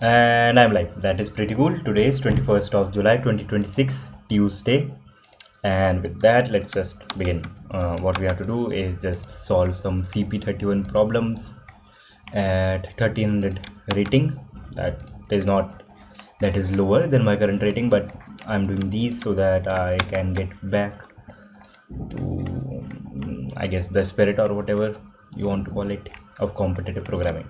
And I'm live. That is pretty cool. Today is 21st of July 2026, Tuesday. And with that, let's just begin. What we have to do is just solve some CP31 problems at 1300 rating. That is lower than my current rating, but I'm doing these so that I can get back to, I guess, the spirit or whatever you want to call it of competitive programming.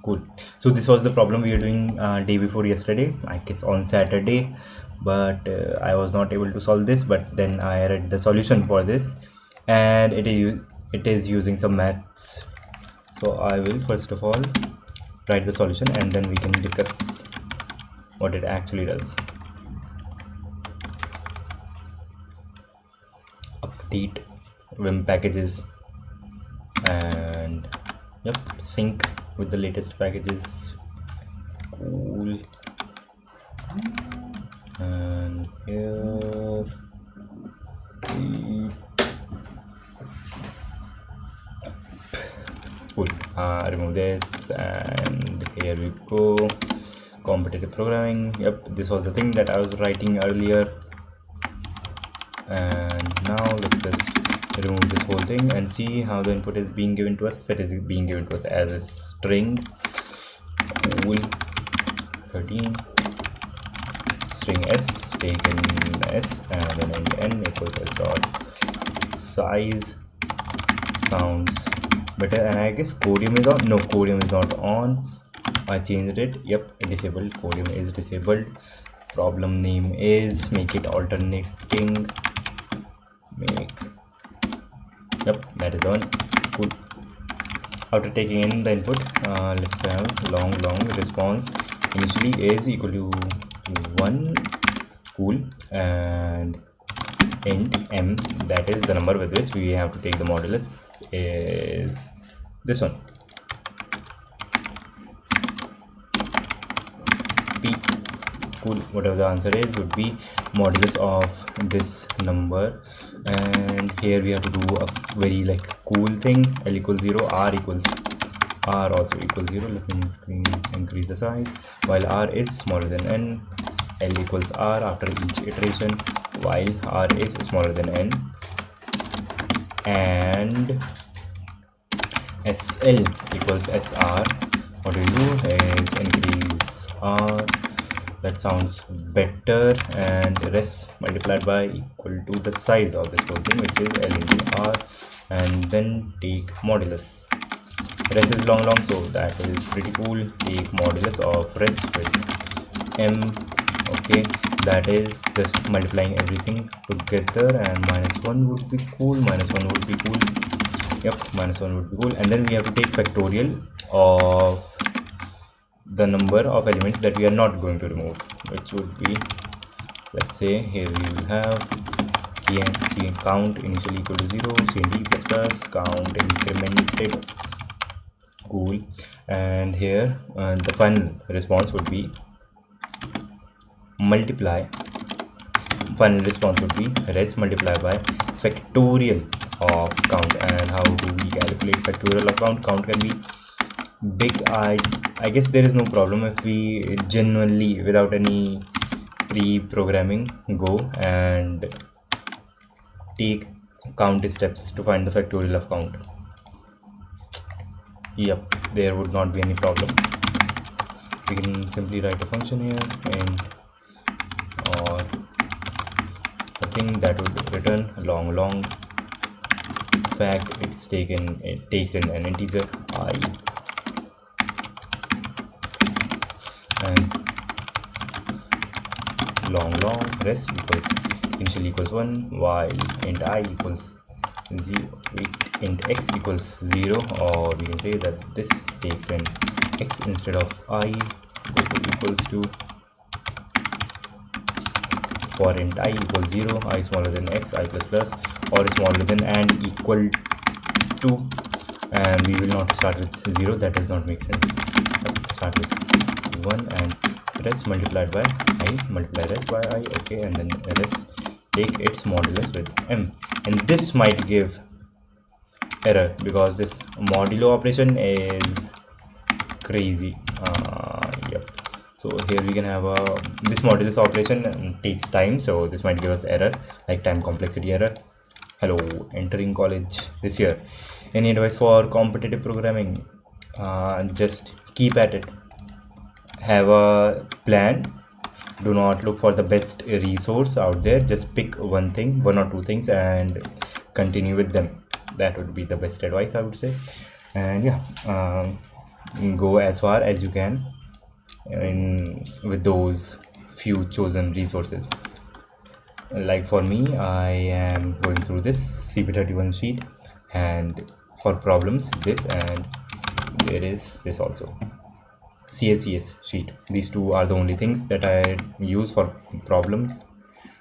Cool. So this was the problem we were doing day before yesterday, I guess on Saturday, but I was not able to solve this. But then I read the solution for this, and it is using some maths. So I will first of all write the solution, and then we can discuss what it actually does. Update Vim packages, and yep, sync with the latest packages. Cool. And here cool. Remove this, and here we go. Competitive programming. Yep, this was the thing that I was writing earlier. And now let's just remove this whole thing and see how the input is being given to us. It is being given to us as a string. Cool. 13 string s taken s, and then int n equals s dot size. Sounds better. And I guess codium is on. No, codium is not on. I changed it. Yep, disabled. Codium is disabled. Problem name is make it alternating. Yep, that is on. Cool. After taking in the input, let's have long response initially is equal to 1. Cool. And int m, that is the number with which we have to take the modulus, is this one, p. Cool. Whatever the answer is would be modulus of this number. And here we have to do a very cool thing. L equals 0, r equals r also equals 0. Let me increase the size. While r is smaller than n, L equals r after each iteration, while r is smaller than n. And SL equals SR. What we do is increase r. That sounds better. And res multiplied by equal to the size of this whole thing, which is L into r, and then take modulus. Res is long, so that is pretty cool. Take modulus of res with m. Okay, that is just multiplying everything together, and -1 would be cool. -1 would be cool. Yep, -1 would be cool. And then we have to take factorial of the number of elements that we are not going to remove, which would be, let's say here we will have count initially equal to 0, cnd plus count incremented. Cool. And here the final response would be res multiply by factorial of count. And how do we calculate factorial of count? Count can be big. I guess there is no problem if we genuinely, without any pre-programming, go and take count steps to find the factorial of count. Yep, there would not be any problem. We can simply write a function here, and or a thing that would return long fact. It takes in an integer I, and long res equals initially equals 1, while int I equals 0, int x equals 0, or we can say that this takes in x instead of I, equals to, for int I equals 0, I smaller than x, I plus, or smaller than and equal to. And we will not start with 0, that does not make sense. Start with 1, and res multiplied by I, multiply res by I. Okay, and then res take its modulus with m. And this might give error because this modulo operation is crazy. Yep. So here we can have a this modulus operation takes time, so this might give us error like time complexity error. Hello, entering college this year. Any advice for competitive programming? Just keep at it. Have a plan. Do not look for the best resource out there. Just pick one thing, one or two things, and continue with them. That would be the best advice, I would say. And yeah, go as far as you can with those few chosen resources. Like for me, I am going through this CP31 sheet, and for problems this, and there is this also, CACS sheet. These two are the only things that I use for problems,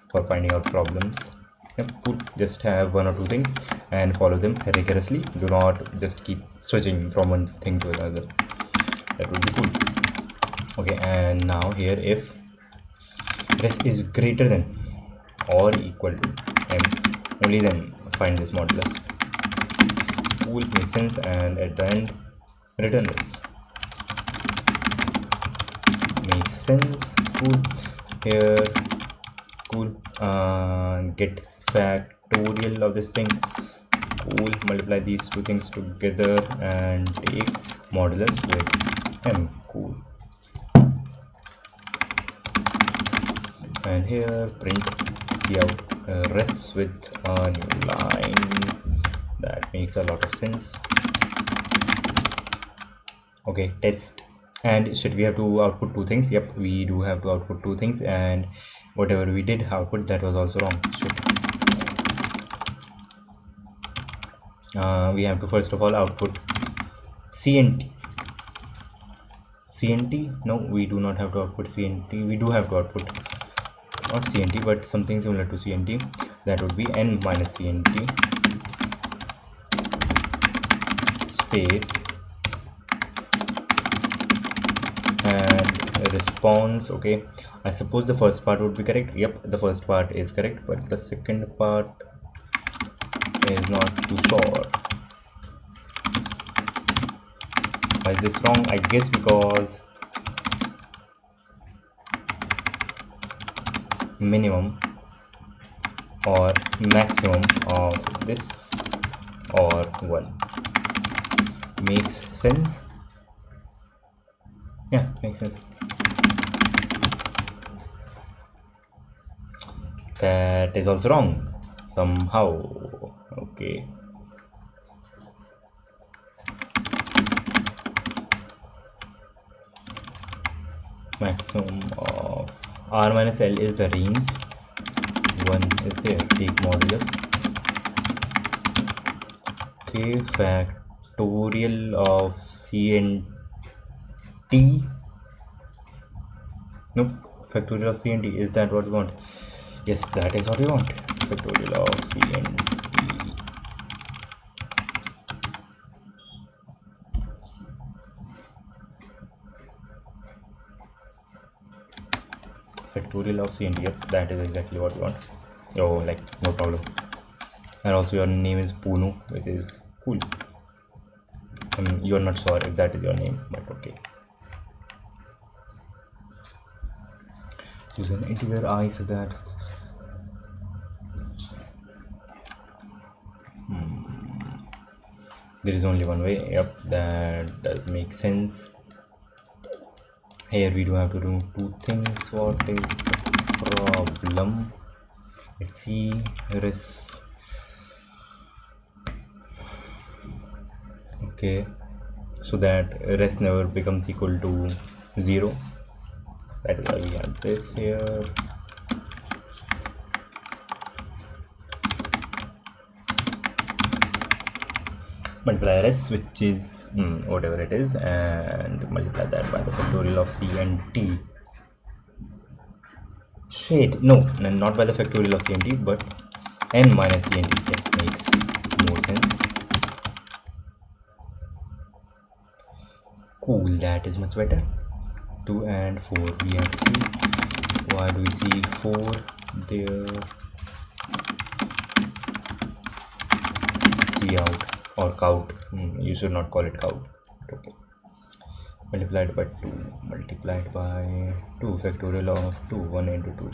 for finding out problems. Yep, cool. Just have one or two things and follow them rigorously. Do not just keep switching from one thing to another. That would be cool. Okay, and now here, if res is greater than or equal to m, only then find this modulus. Cool, makes sense. And at the end, return this. Makes sense. Cool. Here, cool. Get factorial of this thing. Cool. Multiply these two things together and take modulus with m. Cool. And here print cout res with a new line. That makes a lot of sense. Okay, test. And should we have to output two things? Yep, we do have to output two things, and whatever we did output, that was also wrong. We have to first of all output CNT. CNT? No, we do not have to output CNT. We do have to output not CNT, but something similar to CNT. That would be n minus CNT space and response. Okay, I suppose the first part would be correct. Yep, the first part is correct, but the second part is not too sure. Why is this wrong? I guess because minimum or maximum of this or 1. Makes sense? Yeah, makes sense. That is also wrong somehow. Okay. Maximum of r minus l is the range. 1 is there. Take modulus. Okay, factorial of CNT. Nope, factorial of CNT. Is that what we want? Yes, that is what we want. Factorial of CNT. Factorial of CNT. Yep, that is exactly what we want. Oh, like, no problem. And also your name is Punu, which is cool. I mean, you're not sure if that is your name, but okay. Use an integer I so that there is only one way. Yep, that does make sense. Here we do have to do two things. What is the problem? Let's see. Res. Okay, so that res never becomes equal to 0. That is why we have this here. Multiply res, which is whatever it is, and multiply that by the factorial of c and t. Shade, no, not by the factorial of c and t, but n minus c and t. Yes, makes more sense. Cool, that is much better. 2 and 4. We have to see. Why do we see 4 there? Cout or count. You should not call it count. Okay. multiplied by 2 multiplied by 2 factorial of 2 1 into 2.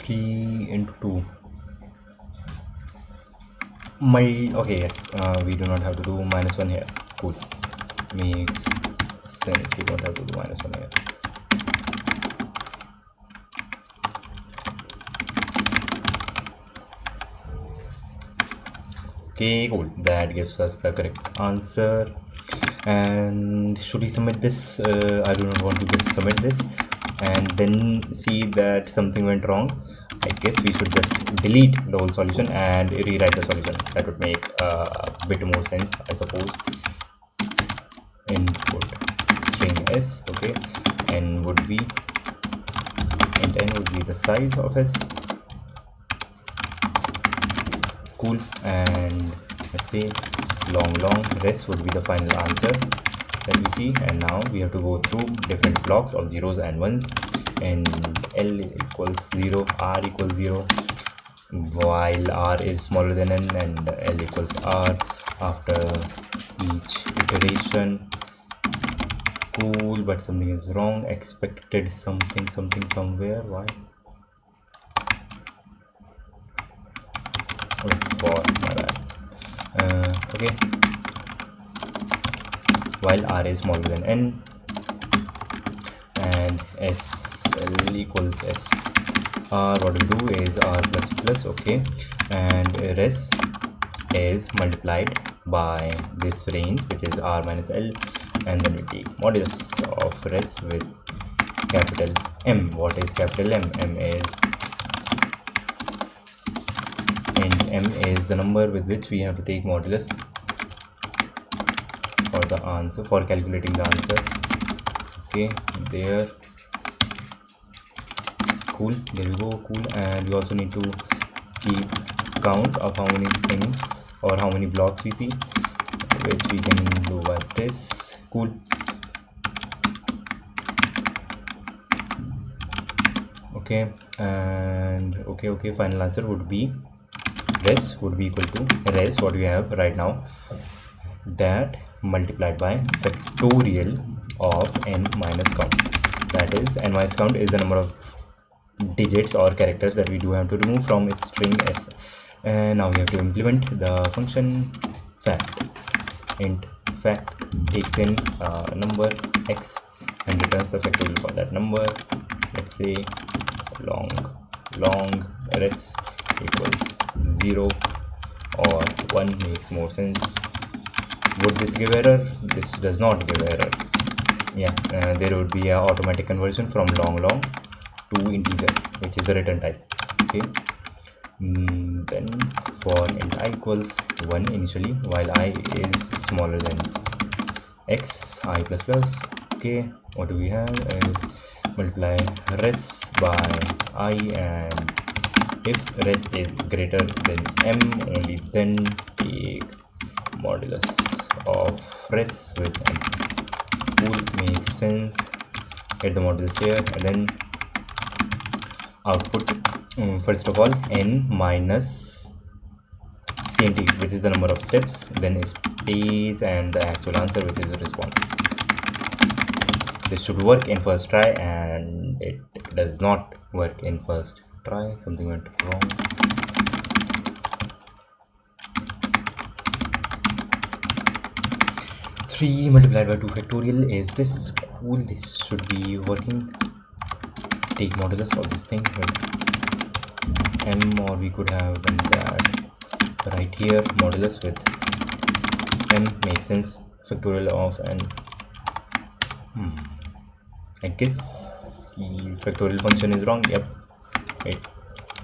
3 into 2. Okay, yes, we do not have to do -1 here. Cool, makes sense. We don't have to do -1 here. Okay, cool, that gives us the correct answer. And should we submit this? I do not want to just submit this and then see that something went wrong. I guess we should just delete the whole solution and rewrite the solution. That would make a bit more sense, I suppose. Input string s, okay, n would be the size of s. Cool, and let's say long res would be the final answer that we see. And now we have to go through different blocks of zeros and ones, and L equals 0, R equals 0, while R is smaller than N, and L equals R after each iteration. Cool, but something is wrong. Expected something somewhere. Why? For my bad. Okay, while R is smaller than N and SL equals S. R, what we do is R plus plus, okay, and res is multiplied by this range, which is R minus L, and then we take modulus of res with capital M. What is capital M? M is the number with which we have to take modulus for the answer, for calculating the answer. Okay, there. Cool, there we go. Cool, and we also need to keep count of how many things or how many blocks we see, which we can do like this. Cool. Okay, and okay, final answer would be res would be equal to res, what we have right now, that multiplied by factorial of n minus count. That is, n minus count is the number of digits or characters that we do have to remove from a string s. And now we have to implement the function fact. Int fact takes in number x and returns the factorial for that number. Let's say long res equals 0 or 1 makes more sense. Would this give error? This does not give error. Yeah, there would be a automatic conversion from long to integer, which is the return type. Okay, then for int I equals 1 initially, while I is smaller than x, I plus plus. Okay, what do we have? Multiply res by I, and if res is greater than m, only then take modulus of res with m. Cool, makes sense. Get the modulus here, and then output first of all n minus cnt, which is the number of steps, then space, and the actual answer, which is the response. This should work in first try, and it does not work in first try. Something went wrong. Three multiplied by 2 factorial is this. Cool, this should be working. Take modulus of this thing with m, or we could have done that right here. Modulus with m makes sense. Factorial of n. I guess the factorial function is wrong. Yep. Wait,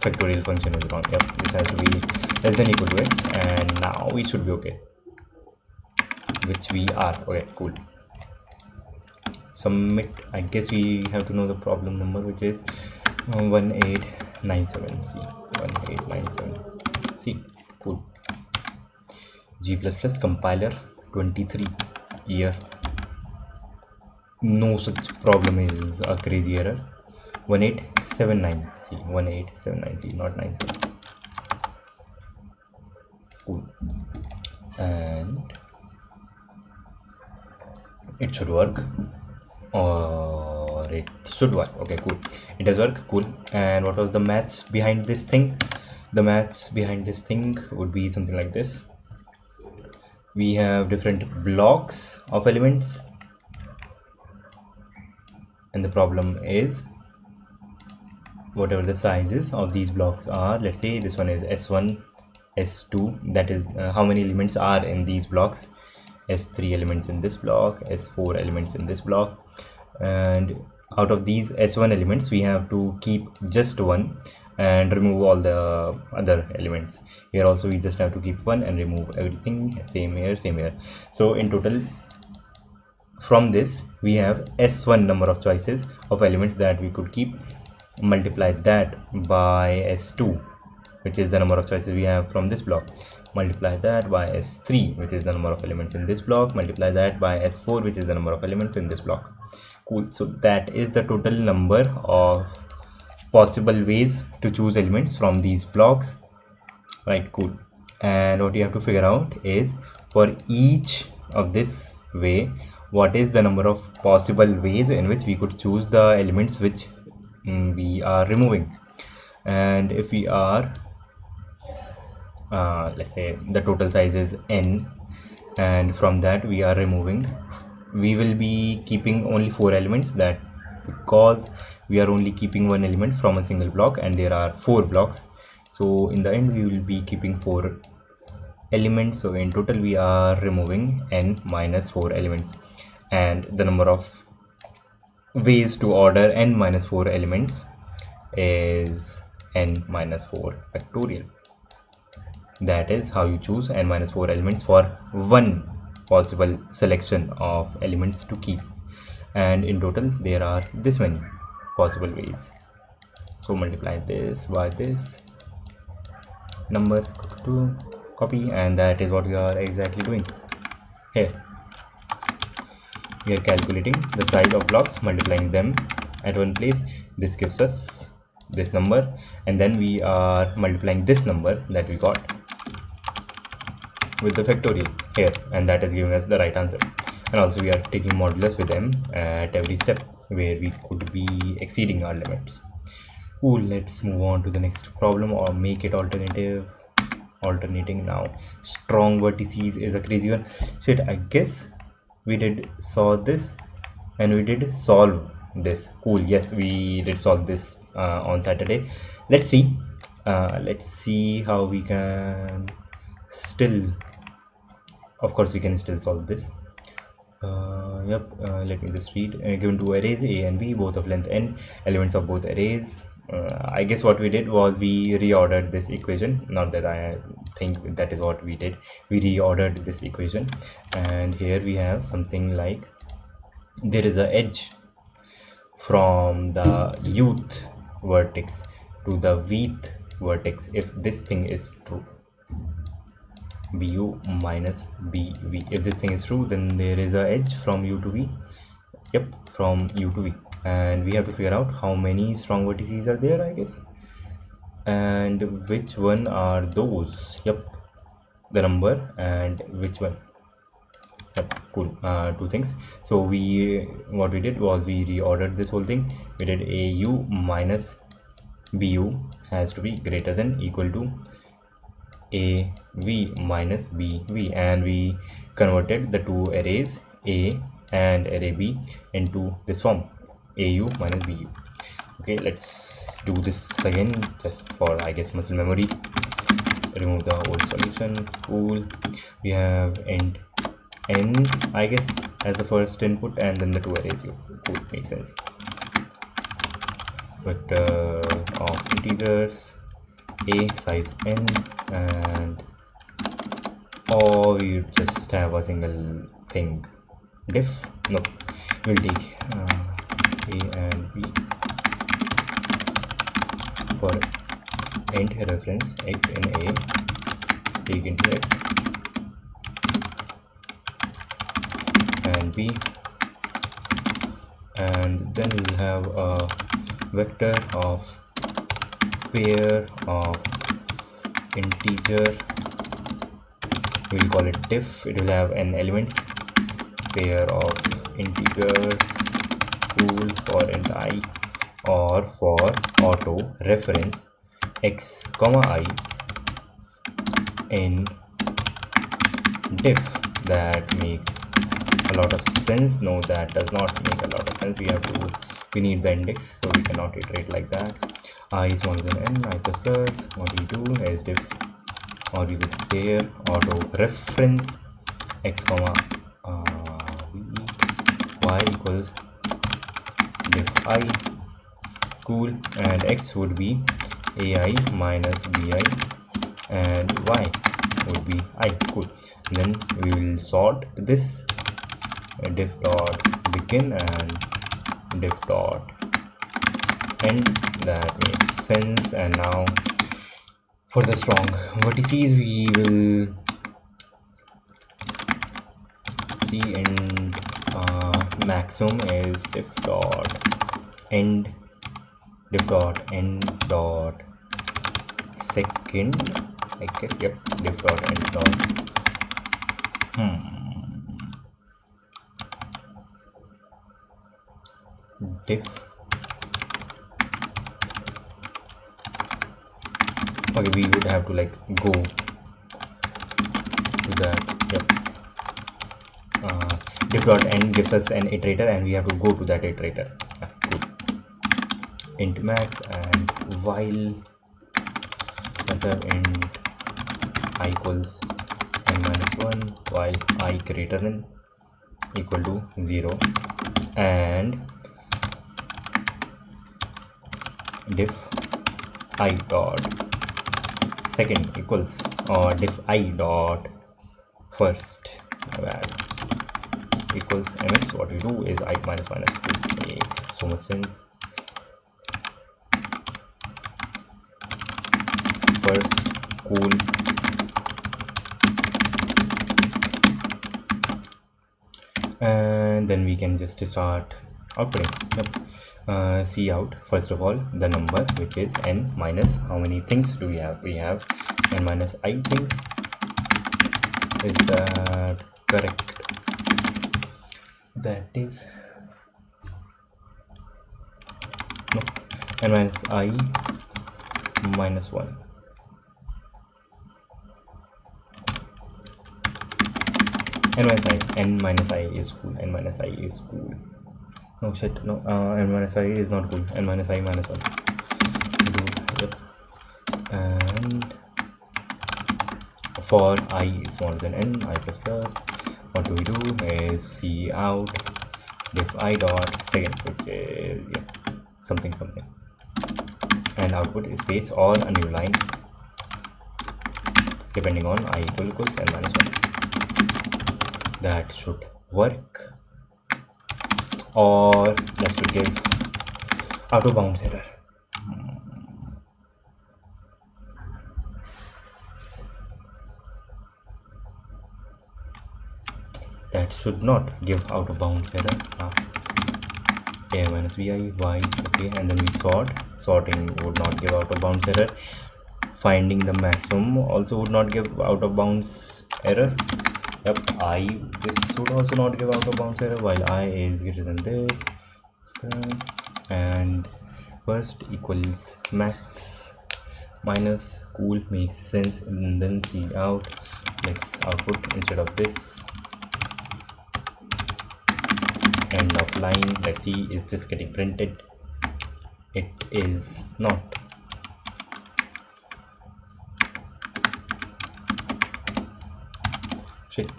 factorial function is wrong. Yep, this has to be less than equal to x, and now we should be okay, which we are. Okay, cool. Submit. I guess we have to know the problem number, which is 1897 C, 1897 C. Cool. G++ compiler 23 year. No such problem is a crazy error. 1879 C, 1879 C, not 97. Cool. And it should work, or it should work. Okay, cool, it does work. Cool. And what was the maths behind this thing? The maths behind this thing would be something like this. We have different blocks of elements, and the problem is whatever the sizes of these blocks are. Let's say this one is S1, S2, that is how many elements are in these blocks. S3 elements in this block, S4 elements in this block, and out of these S1 elements we have to keep just one and remove all the other elements. Here also we just have to keep one and remove everything. Same here, same here. So in total, from this we have S1 number of choices of elements that we could keep. Multiply that by S2, which is the number of choices we have from this block. Multiply that by S3, which is the number of elements in this block. Multiply that by S4, which is the number of elements in this block. Cool. So that is the total number of possible ways to choose elements from these blocks, right? Cool. And what you have to figure out is, for each of this way, what is the number of possible ways in which we could choose the elements which we are removing. And if we are let's say the total size is n, and from that we are removing, we will be keeping only 4 elements. That because we are only keeping one element from a single block and there are 4 blocks, so in the end we will be keeping 4 elements. So in total we are removing n minus 4 elements, and the number of ways to order n minus 4 elements is n minus 4 factorial. That is how you choose n minus 4 elements for one possible selection of elements to keep, and in total there are this many possible ways. So multiply this by this number to copy, and that is what we are exactly doing here. We are calculating the size of blocks, multiplying them at one place. This gives us this number, and then we are multiplying this number that we got with the factorial here, and that is giving us the right answer. And also we are taking modulus with m at every step where we could be exceeding our limits. Cool. Let's move on to the next problem, or make it alternating now. Strong vertices is a crazy one. Shit, I guess we did saw this and we did solve this. Cool. Yes, we did solve this on Saturday. Let's see how we can still, of course we can still solve this. Let me just read. Given two arrays A and B, both of length n, elements of both arrays. I guess what we did was we reordered this equation. Not that I think that is what we did. We reordered this equation, and here we have something like, there is a edge from the youth vertex to the vth vertex if this thing is true. bu minus bv. If this thing is true, then there is a edge from u to v. Yep, from u to v, and we have to figure out how many strong vertices are there, I guess, and which one are those. Yep, the number and which one. Yep, cool. Two things. So what we did was we reordered this whole thing. We did au minus bu has to be greater than equal to av minus bv, and we converted the two arrays a and array b into this form, au minus bu. Okay, let's do this again just for, I guess, muscle memory. Remove the old solution. Cool. We have int n, I guess, as the first input, and then the two arrays. Cool, makes sense. Vector of integers a size n, and or we just have a single thing, diff. No, we'll take a and b for int reference x in a, take into x and b, and then we'll have a vector of pair of integer, we'll call it diff. It will have n elements, pair of integers, cool for int I, or for auto reference x comma I in diff. That makes a lot of sense. No, that does not make a lot of sense. We need the index, so we cannot iterate like that. I is smaller than n, I plus plus, what we do is diff, or we could say here auto reference x comma y equals diff I, cool, and x would be ai minus bi and y would be I, cool. And then we will sort this diff dot begin and diff dot end. That makes sense. And now for the strong vertices, we will see in maximum is diff dot end dot second, I guess. Yep, diff dot end dot diff. Okay, we would have to like go to that. Yep, diff dot end gives us an iterator and we have to go to that iterator. Cool. Int max and while int I equals n minus 1 while I greater than equal to 0, and diff I dot second equals, or diff I dot first equals mx. What we do is I minus 2. Makes so much sense. First, cool, and then we can just start outputting. Yep. See out first of all the number, which is n minus, how many things do we have? We have n minus I things. Is that correct? That is no, n minus I minus 1. n minus I is cool. N minus I is cool. No shit, no, n minus I is not cool. N minus I minus 1. Yep. And for I is smaller than n, I plus plus, what do we do is see out diff I dot second, which is something, and output is space or a new line depending on I equals n minus 1. That should work, or that should give out of bounds error. That should not give out of bounds error. A minus bi y, okay, and then we sorting would not give out of bounds error. Finding the maximum also would not give out of bounds error. Yep, this would also not give out of bounds error while I is greater than this, and first equals max minus cool makes sense, and then see out, let's output instead of this end of line. Let's see, is this getting printed? It is not. Shit.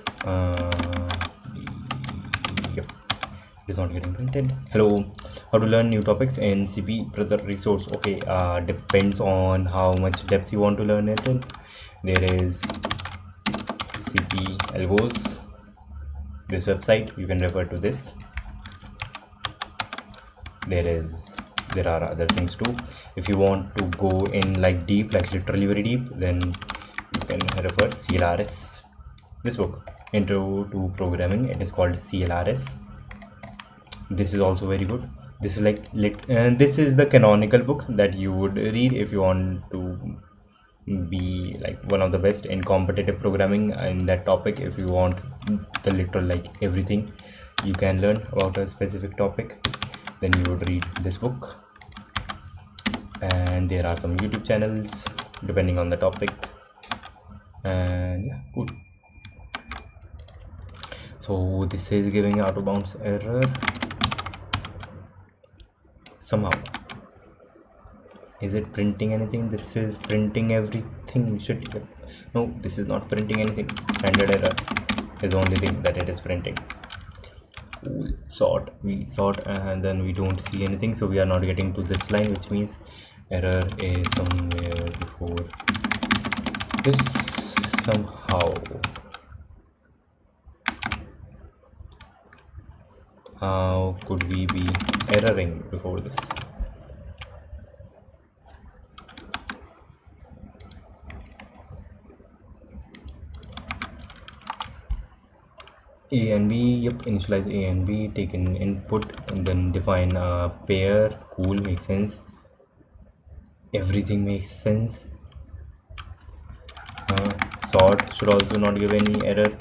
Yep, it is not getting printed. Hello, how to learn new topics in CP brother resource? Okay, depends on how much depth you want to learn it in. There is CP algos, this website, you can refer to this. There is there are other things too. If you want to go in like deep, like literally very deep, then you can refer CLRS, this book, Intro to Programming. It is called CLRS. This is also very good. This is like this is the canonical book that you would read if you want to be like one of the best in competitive programming in that topic. If you want the literal like everything you can learn about a specific topic, then you would read this book. And there are some YouTube channels depending on the topic, and yeah, cool. So this is giving out of bounds error somehow. Is it printing anything? This is printing everything. No, this is not printing anything. Standard error is the only thing that it is printing. Cool. We sort and then we don't see anything, so we are not getting to this line, which means error is somewhere before this somehow. How could we be erroring before this? A and B, yep, initialize A and B, take in input and then define a pair. Cool, makes sense. Everything makes sense. Sort should also not give any error.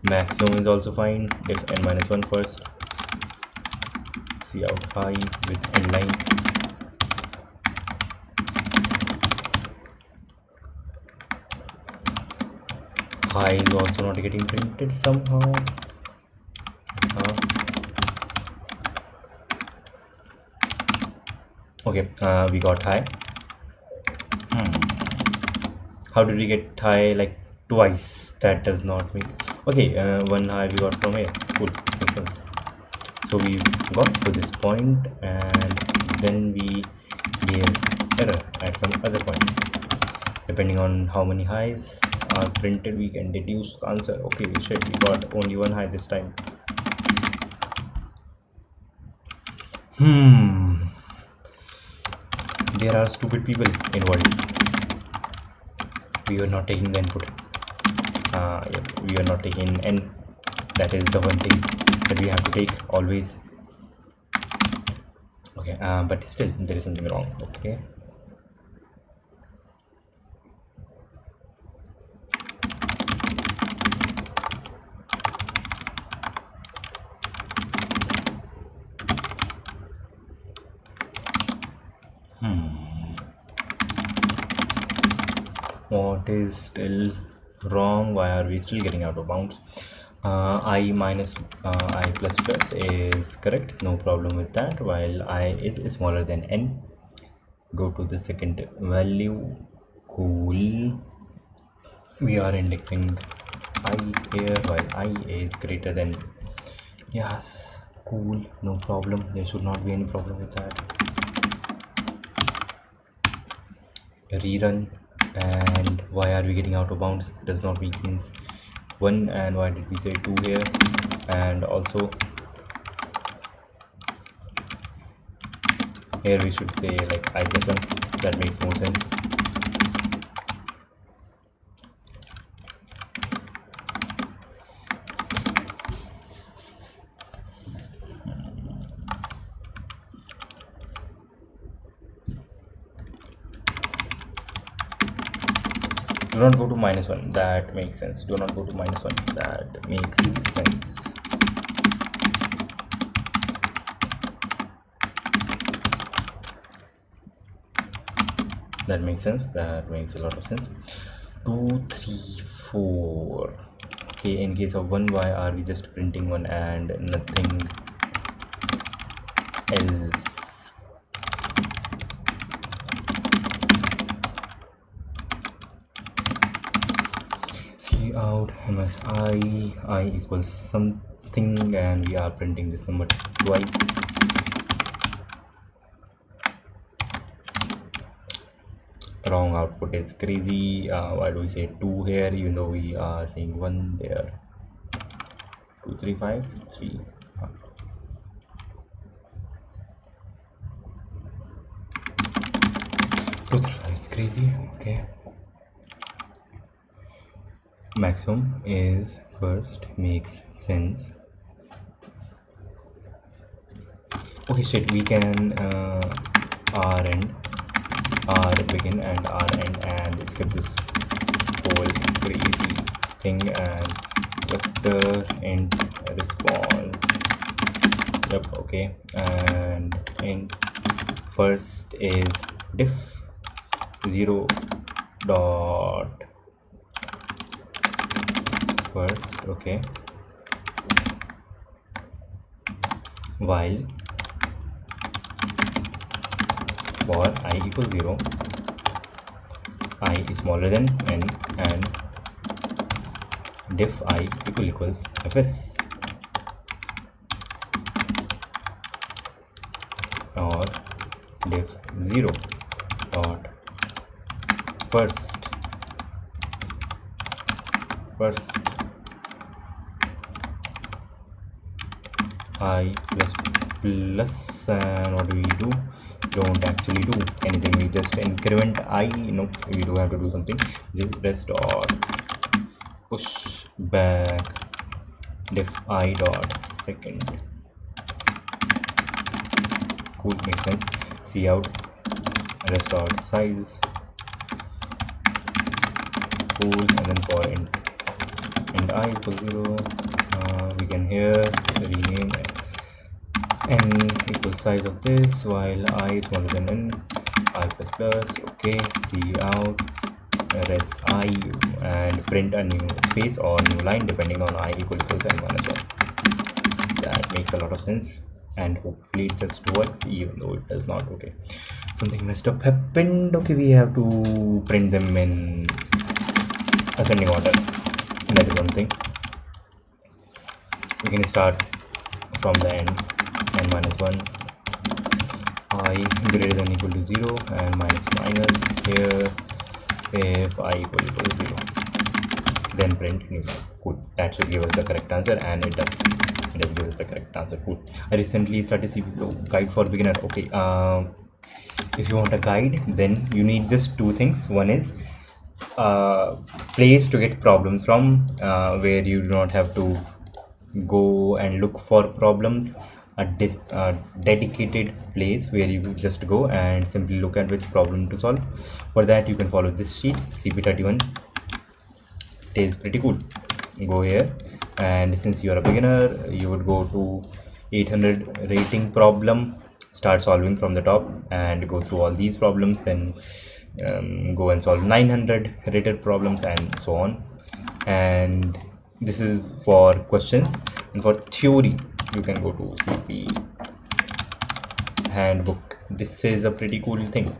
Maximum is also fine. If n-1 first. See out high with inline. High is also not getting printed somehow. Okay, we got high. How did we get high like twice? That does not mean. Okay, one high we got from here. Cool, makes sense. So we got to this point and then we gave error at some other point. Depending on how many highs are printed, we can deduce the answer. Okay, shit, we got only one high this time. There are stupid people involved. We are not taking the input. Yeah, we are not taking n. That is the one thing that we have to take always. Okay, but still there is something wrong. Okay. What is still wrong? Why are we still getting out of bounds? I minus I plus plus is correct, no problem with that, while I is smaller than n. Go to the second value. Cool. We are indexing I here while I is greater than. Yes, cool, no problem. There should not be any problem with that. Rerun. And why are we getting out of bounds? Does not make sense. 1, and why did we say 2 here? And also here we should say like I plus 1. That makes more sense. Do not go to -1. That makes sense. Do not go to -1. That makes sense. That makes sense. That makes a lot of sense. 2, 3, 4. Okay, in case of 1, why are we just printing 1 and nothing else? Out MSI I equals something, and we are printing this number twice. Wrong output is crazy. Why do we say 2 here even though we are saying 1 there? 2, 3, 5, 3. 235 is crazy. Okay. Maximum is first, makes sense. Okay, shit, we can R end, R begin and R end and skip this whole crazy thing and vector int response. Yep, okay, and int first is diff 0 dot first, okay, while for I equals 0, I is smaller than n, and diff I equals fs, or diff 0 dot first I plus and what do we do? Don't actually do anything, we just increment I. No, we do have to do something. This rest dot push back diff I dot second. Cool, makes sense. See out rest dot size. Cool, and then for int I equals 0, we can here rename n equals size of this while I is smaller than n, I plus plus. Okay, see out rest I and print a new space or new line depending on I equals n minus 1. That makes a lot of sense, and hopefully it just works even though it does not. Okay, something messed up happened. Okay, we have to print them in ascending order. That is one thing. We can start from the end, n minus 1, I greater than equal to 0 and minus here if I equal to 0, then print new line. Cool, that should give us the correct answer, and it does give us the correct answer. Cool. I recently started CPU guide for beginner. Okay, if you want a guide, then you need just two things. One is place to get problems from, where you do not have to go and look for problems, a dedicated place where you just go and simply look at which problem to solve. For that you can follow this sheet, CP31. It is pretty cool. Go here, and since you are a beginner, you would go to 800 rating problem, start solving from the top and go through all these problems, then go and solve 900 rated problems and so on. And this is for questions, and for theory you can go to CP handbook. This is a pretty cool thing.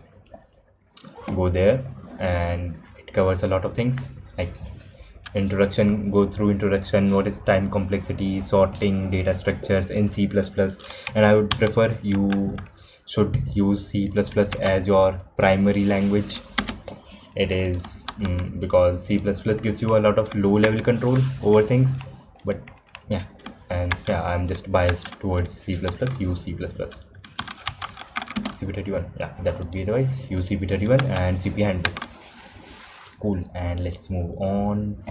Go there, and it covers a lot of things like introduction. Go through introduction, what is time complexity, sorting, data structures in C++, and I would prefer you should use C++ as your primary language. It is because C++ gives you a lot of low level control over things, but yeah, and yeah, I'm just biased towards C++. Use C++. CP31, yeah, that would be advice. Use CP31 and CP handbook. Cool, and let's move on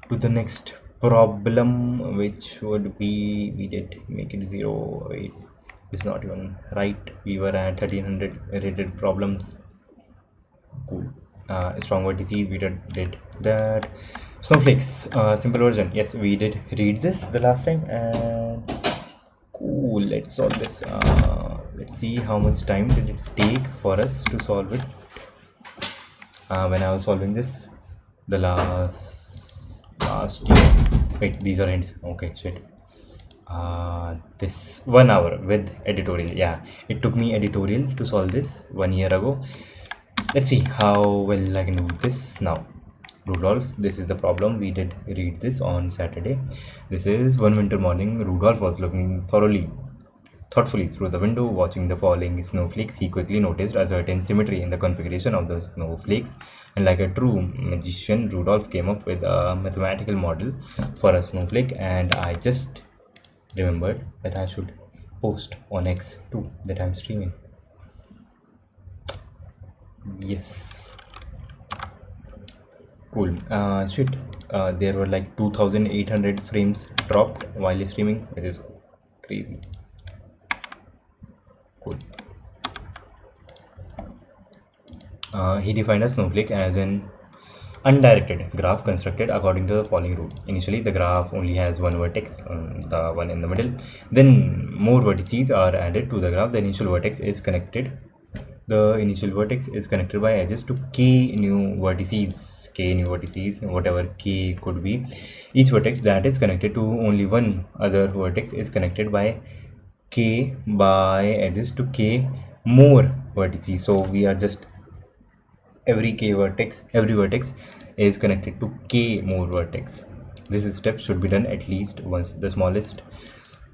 to the next problem, which would be, we did make it 0. Wait, it's not even right. We were at 1300 rated problems. Cool. Strong vertices, we did that. Snowflakes, simple version. Yes, we did read this the last time, and cool, let's solve this. Let's see how much time did it take for us to solve it. When I was solving this the last year. Wait, these are ends. Okay, shit. This 1 hour with editorial. Yeah, it took me editorial to solve this 1 year ago. Let's see how well I can do this now. Rudolph, this is the problem. We did read this on Saturday. This is one winter morning. Rudolph was looking thoughtfully through the window, watching the falling snowflakes. He quickly noticed a certain symmetry in the configuration of the snowflakes, and like a true magician, Rudolph came up with a mathematical model for a snowflake. And I just remembered that I should post on X too that I'm streaming. Yes. Cool. Shit. There were like 2,800 frames dropped while streaming. It is crazy. Cool. He defined a snowflake as an undirected graph constructed according to the following rule. Initially, the graph only has one vertex, the one in the middle. Then more vertices are added to the graph. The initial vertex is connected. The initial vertex is connected by edges to k new vertices, whatever k could be. Each vertex that is connected to only one other vertex is connected by edges to k more vertices. So we are just every vertex is connected to k more vertex. This step should be done at least once. The smallest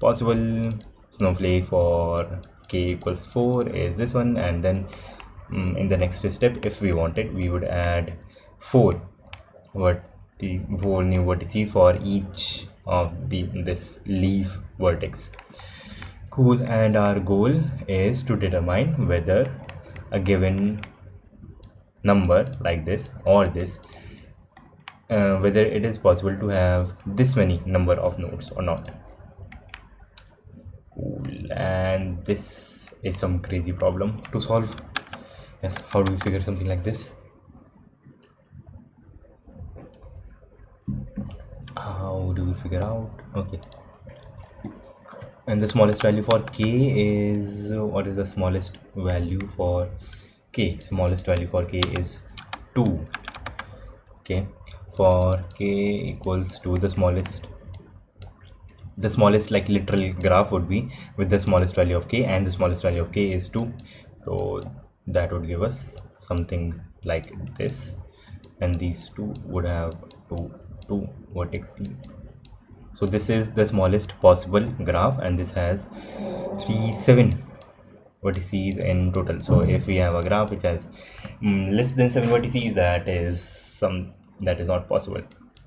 possible snowflake for k equals 4 is this one, and then in the next step, if we wanted, we would add 4 new vertices for each of this leaf vertex. Cool. And our goal is to determine whether a given number like this or this, whether it is possible to have this many number of nodes or not. Cool. And this is some crazy problem to solve. Yes, how do we figure something like this? How do we figure out? Okay. And the smallest value for k is, what is the smallest value for k? Smallest value for k is 2. Okay, for k equals to the smallest like literal graph would be with the smallest value of k, and the smallest value of k is 2. So that would give us something like this, and these two would have two vertices. So this is the smallest possible graph, and this has 7 vertices in total. So if we have a graph which has less than 7 vertices, that is not possible.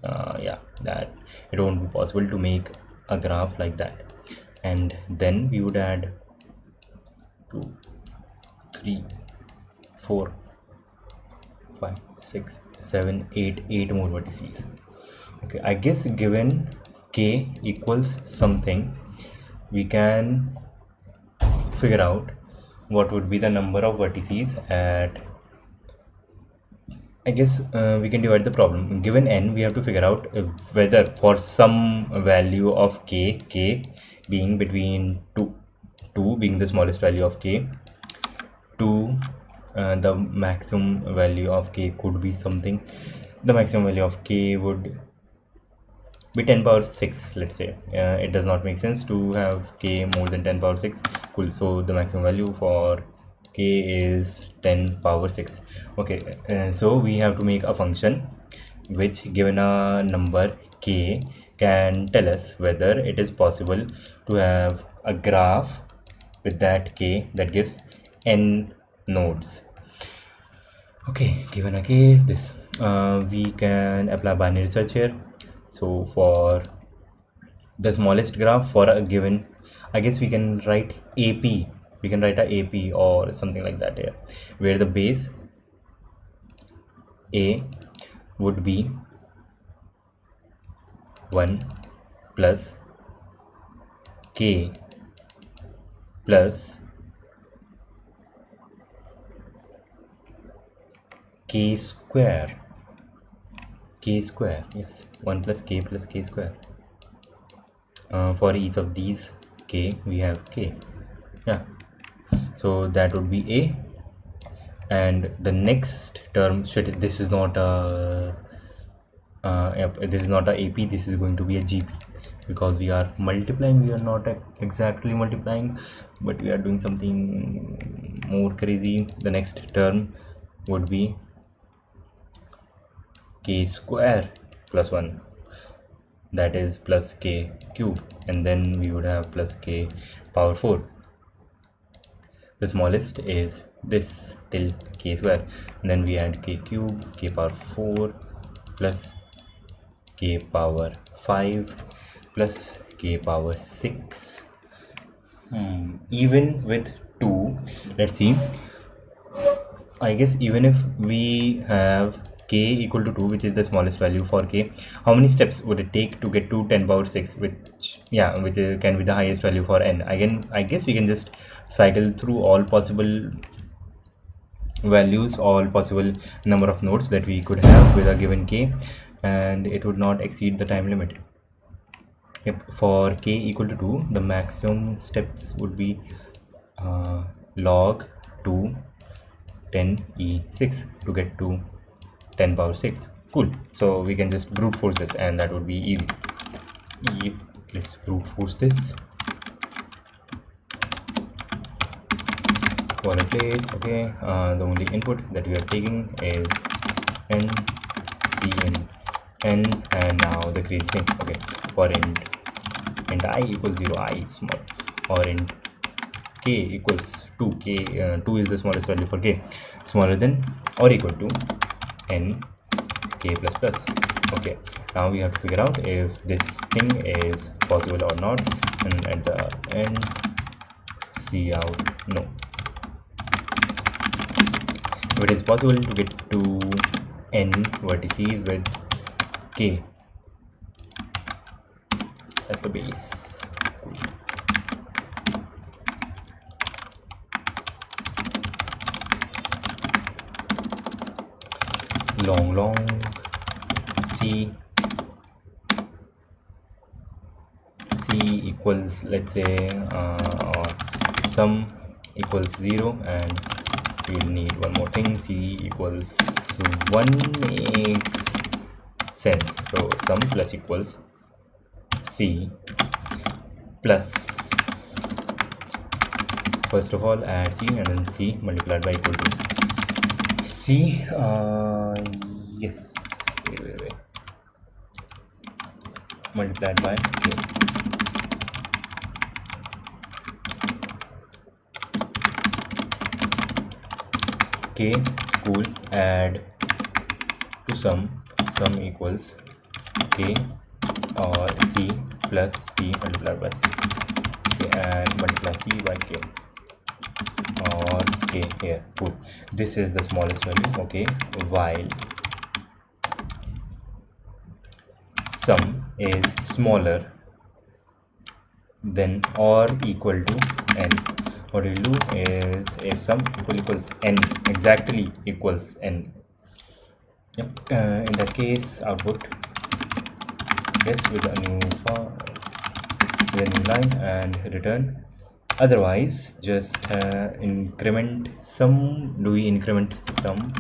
Yeah, that it won't be possible to make a graph like that. And then we would add 2, 3, 4, 5, 6, 7, 8 more vertices. Okay, I guess given k equals something, we can figure out what would be the number of vertices at, I guess we can divide the problem. Given n, we have to figure out whether for some value of k being between 2 being the smallest value of k, to the maximum value of k could be something. The maximum value of k would be 10 power 6, let's say. It does not make sense to have k more than 10 power 6. Cool. So the maximum value for k is 10 power 6. Okay, so we have to make a function which, given a number k, can tell us whether it is possible to have a graph with that k that gives n nodes. Okay, given a k, this we can apply binary search here. So for the smallest graph for a given, I guess we can write AP. We can write a AP or something like that here, where the base A would be 1 plus k plus k square. Yes, 1 plus k square. For each of these k, we have k. Yeah, so that would be a. And the next term, this is not a this is not a AP, this is going to be a GP, because we are multiplying. We are not exactly multiplying, but we are doing something more crazy. The next term would be k square plus 1, that is plus k cube, and then we would have plus k power 4. The smallest is this till k square, and then we add k cube, k power 4 plus k power 5 plus k power 6. Even with 2, let's see, I guess even if we have k equal to 2, which is the smallest value for k, how many steps would it take to get to 10 power 6, which, yeah, which can be the highest value for n? Again, I guess we can just cycle through all possible values, all possible number of nodes that we could have with a given k, and it would not exceed the time limit. Yep, for k equal to 2, the maximum steps would be log 2 10e6 to get to 10 power 6. Cool. So we can just brute force this and that would be easy. Yep. Let's brute force this. Boilerplate. Okay. The only input that we are taking is n, c, n, and now the crazy thing. Okay. For int I equals 0, I small, or int k equals 2, k 2 is the smallest value for k, smaller than or equal to n k plus plus. Okay, now we have to figure out if this thing is possible or not, and at the end see out no. If it is possible to get to n vertices with k as the base. Cool. Long c equals, let's say, or sum equals 0, and we'll need one more thing. C equals 1 makes sense. So sum plus equals c plus, first of all add c and then c multiplied by equal to c. Yes, wait. Multiplied by k. K, cool, add to sum equals k or c plus c multiplied by c. Okay, and multiply c by k or k here. Cool. This is the smallest value. Okay, while sum is smaller than or equal to n. What we'll do is, if sum equals n, exactly equals n, yep, in that case output yes with a new line and return. Otherwise just increment sum. Do we increment sum?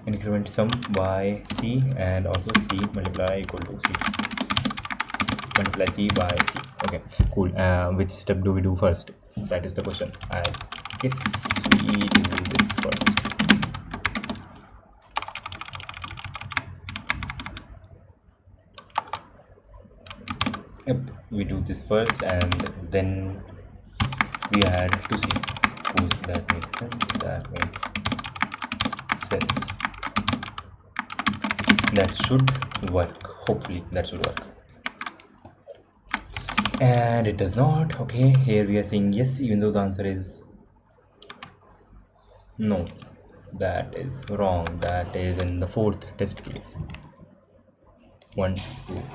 Increment sum by c, and also c multiply equal to c multiply c by c. Okay, cool. Which step do we do first? That is the question. I guess we do this first. Yep, we do this first and then we add to c. Cool, that makes sense. That should work. Hopefully that should work. And it does not. Okay, here we are saying yes, even though the answer is no. That is wrong. That is in the fourth test case. 1 2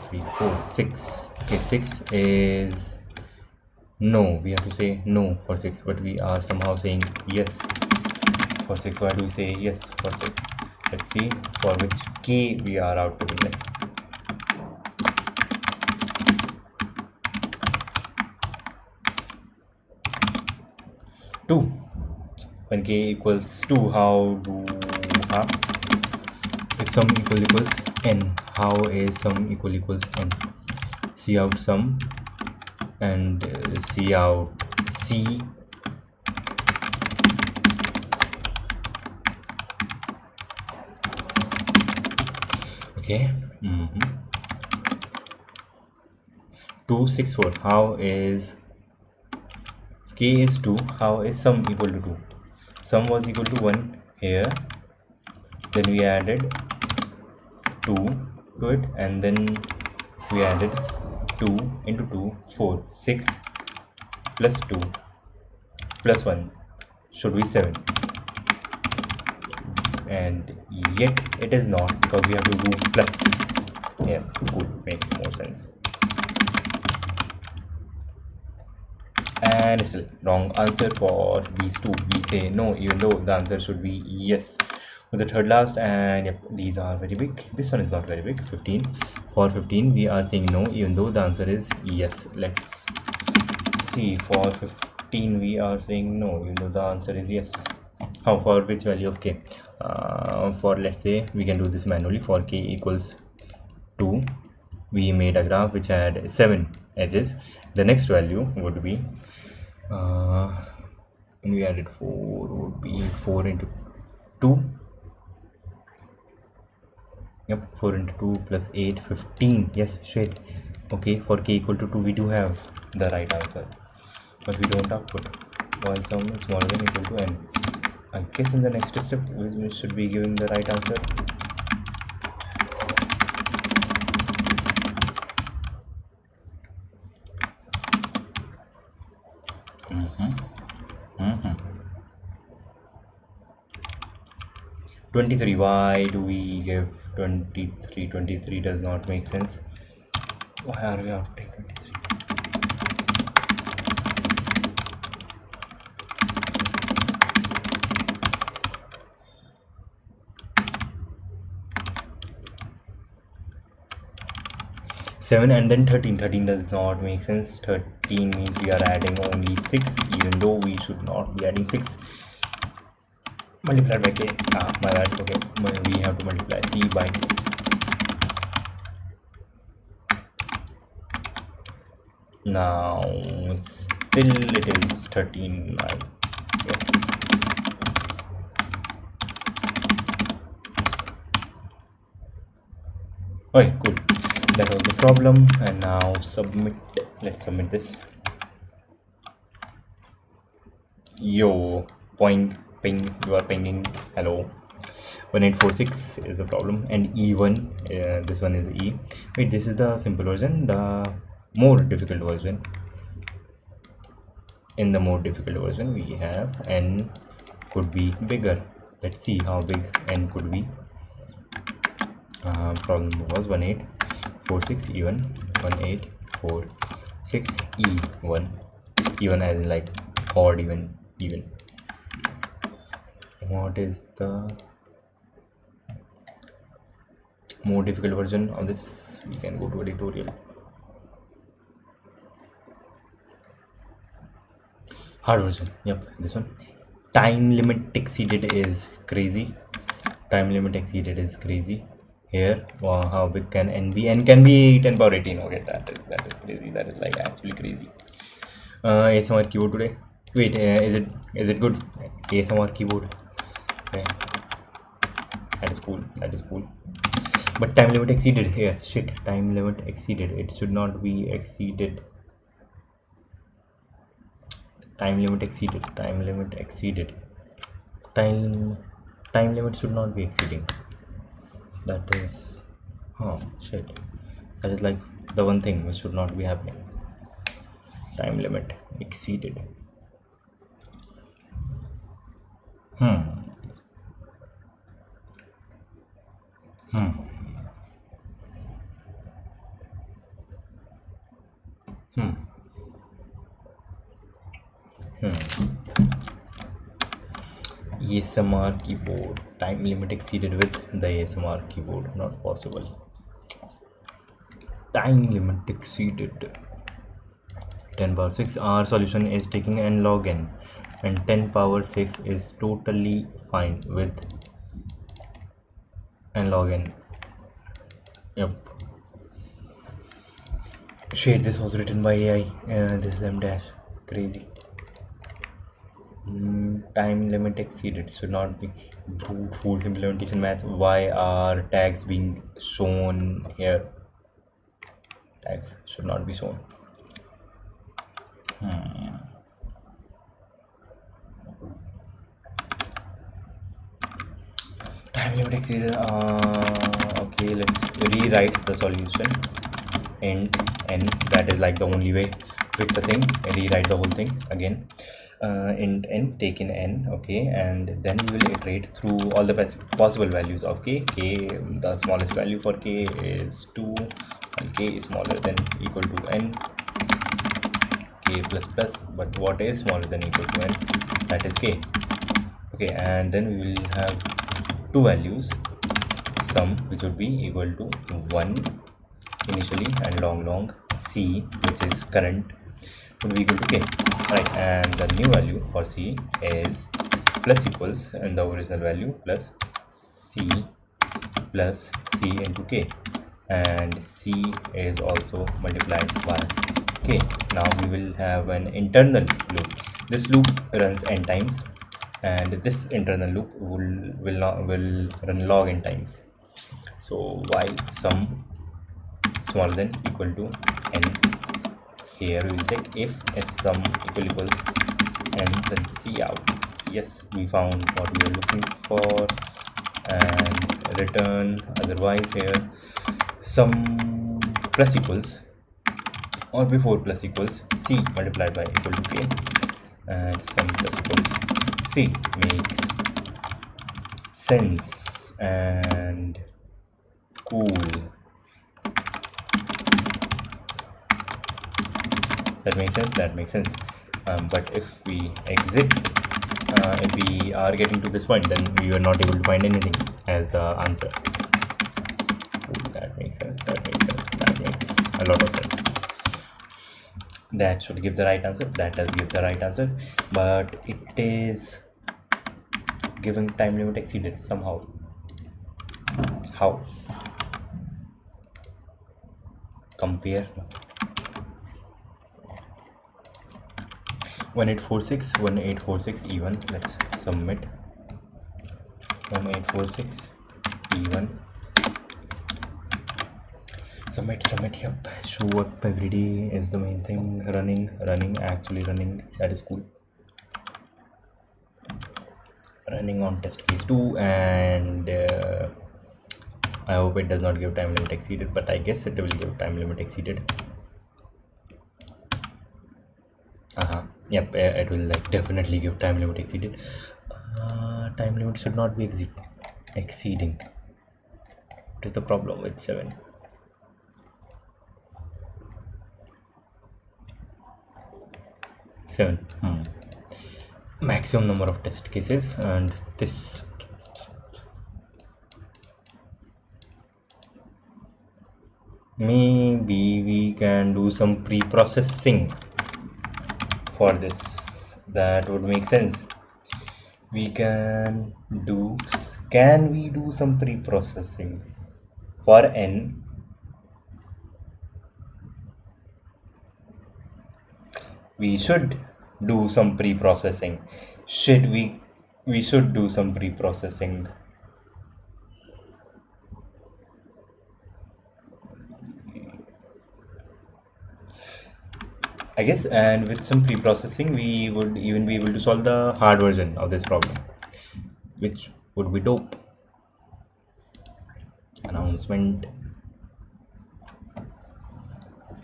3 4 6. Okay, 6 is no. We have to say no for 6, but we are somehow saying yes for 6. Why do we say yes for 6? Let's see for which k we are outputting yes. When k equals 2, how do if sum equals n, how is sum equals n? See out sum and see out c. Okay. 2 6 4. How is k is 2? How is sum equal to 2? Sum was equal to 1 here, then we added 2 to it, and then we added 2 into 2 4. 6 plus 2 plus 1 should be 7. and yet it is not, because we have to do plus. Yeah, cool, makes more sense. And still wrong answer for these two. We say no, even though the answer should be yes. With the third last, and yep, these are very big. This one is not very big. 15. For 15 we are saying no, even though the answer is yes. Let's see. For 15 we are saying no, even though the answer is yes. How? For which value of k? For, let's say, we can do this manually. For k equals 2, we made a graph which had 7 edges. The next value would be when we added 4, would be 4 into 2. Yep, 4 into 2 plus 8, 15. Yes, straight. Okay, for k equal to 2 we do have the right answer, but we don't output. While sum is smaller than equal to n, I guess in the next step we should be giving the right answer. Mm-hmm. 23. Why do we give 23? 23 does not make sense. Why are we out to take 23? Seven and then 13. 13 does not make sense. 13 means we are adding only 6, even though we should not be adding 6. Multiplied by k. My bad. Okay, we have to multiply c by k. Now still it is 13. Yes. Okay, cool. That was the problem, and now submit. Let's submit this. Yo, point. Ping, you are pinging. Hello. 1846 is the problem, and E1, this one is E. Wait, this is the simple version. The more difficult version. In the more difficult version, we have n could be bigger. Let's see how big n could be. Problem was 1846 E1, 1846 E1. E1 as in like odd, even. What is the more difficult version of this? We can go to a tutorial. Hard version. Yep, this one. Time limit exceeded is crazy. Time limit exceeded is crazy. Here, wow, how big can n be? N can be 10 power 18. Okay, that is crazy. That is like actually crazy. ASMR keyboard today. Wait, is it good? ASMR keyboard. Okay. That is cool. But time limit exceeded here. Shit, time limit exceeded. It should not be exceeded. Time limit exceeded. Time limit should not be exceeding. That is, shit. That is like the one thing which should not be happening. Time limit exceeded. ASMR keyboard. Time limit exceeded with the ASMR keyboard. Not possible. Time limit exceeded. 10 power 6. Our solution is taking n log n, and 10 power 6 is totally fine with n log n. Yep. Shit, this was written by AI. This is m dash. Crazy. Time limit exceeded should not be. Brute force implementation math. Why are tags being shown here? Tags should not be shown. Time limit exceeded. Okay, let's rewrite the solution. And n, that is like the only way to fix the thing. Rewrite the whole thing again. int n, take in n, okay, and then we will iterate through all the possible values of k. The smallest value for k is 2, and k is smaller than equal to n, k plus plus, but what is smaller than equal to n? That is k. Okay, and then we will have two values, sum, which would be equal to 1 initially, and long c, which is current, would be equal to k, right? And the new value for c is plus equals, and the original value plus c into k, and c is also multiplied by k. Now we will have an internal loop. This loop runs n times, and this internal loop will run log n times. So while sum smaller than equal to n, here we will check if sum equals n, then c out. Yes, we found what we are looking for, and return. Otherwise, here sum plus equals, or before plus equals, c multiplied by equal to k, and sum plus equals c makes sense and cool. That makes sense. But if we exit, if we are getting to this point, then we are not able to find anything as the answer. That makes sense. That makes a lot of sense. That should give the right answer. That does give the right answer, but it is giving time limit exceeded somehow. How? Compare. 1846 E1. Let's submit. 1846 E1. Submit. Yep, show up every day is the main thing. Actually running. That is cool. Running on test case 2, and I hope it does not give time limit exceeded, but I guess it will give time limit exceeded. Yep, it will definitely give time limit exceeded. Time limit should not be exceeding. What is the problem with 7? Maximum number of test cases, and this maybe we can do some pre-processing for this. That would make sense. Can we do some pre-processing for n? We should do some pre-processing. We should do some pre-processing. I guess, and with some pre-processing we would even be able to solve the hard version of this problem, which would be dope. Announcement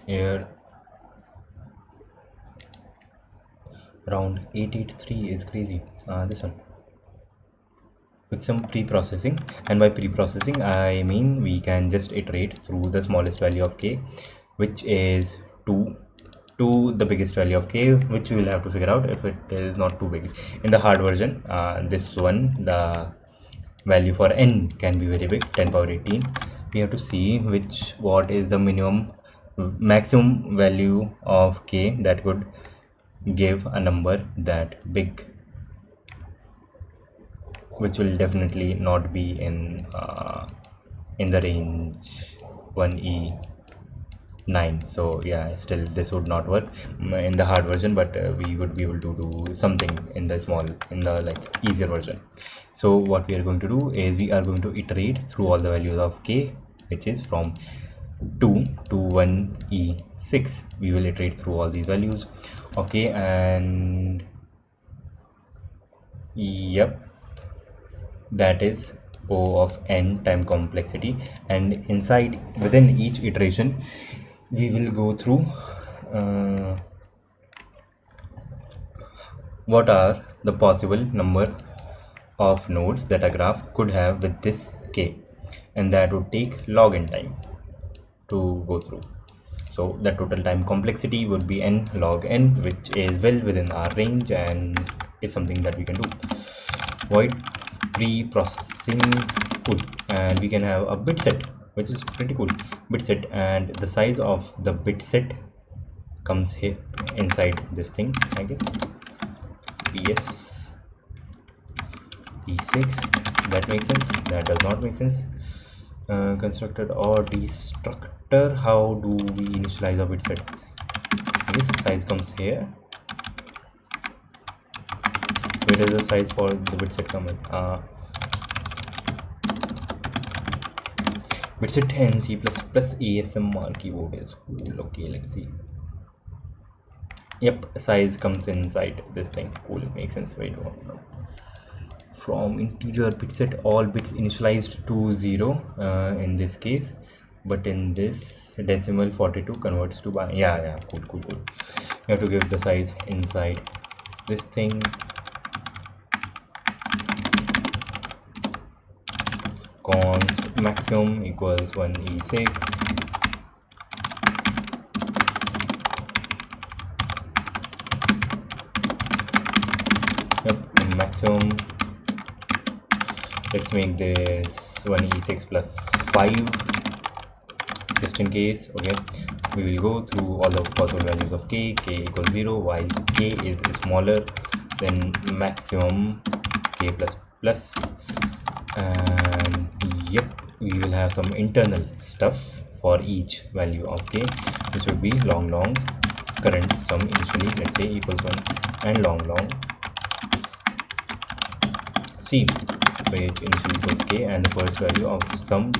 here. Round 883 is crazy. This one with some pre-processing, and by pre-processing I mean we can just iterate through the smallest value of k, which is 2, to the biggest value of k, which we will have to figure out if it is not too big. In the hard version, this one, the value for n can be very big, 10 power 18. We have to see what is the maximum value of k that could give a number that big, which will definitely not be in the range 1e9. so yeah, still this would not work in the hard version, but we would be able to do something in the easier version. So what we are going to do is we are going to iterate through all the values of k, which is from 2 to 1e6. We will iterate through all these values. Okay, and yep, that is O of n time complexity, and within each iteration we will go through What are the possible number of nodes that a graph could have with this k, and that would take log n time to go through. So the total time complexity would be n log n, which is well within our range and is something that we can do. Void pre-processing, cool. And we can have a bit set, which is pretty cool. Bit set, and the size of the bit set comes here inside this thing, I guess. PS P6, that makes sense. That does not make sense. Constructed or destructor, how do we initialize a bit set? This size comes here. Where does the size for the bit set come in? Bit set in C++ ASMR keyboard is cool. Okay, let's see. Yep, size comes inside this thing. Cool, makes sense. Wait, no. From integer bit set, all bits initialized to 0 in this case, but in this decimal 42 converts to by. Yeah, cool. You have to give the size inside this thing. Const maximum equals 1e6. Maximum, let's make this 1e6 plus 5 just in case. Okay, we will go through all the possible values of k equals 0, while k is smaller than maximum k plus, and yep, we will have some internal stuff for each value of k, which would be long current sum initially, let's say equals 1, and long c, which initially equals k, and the first value of sum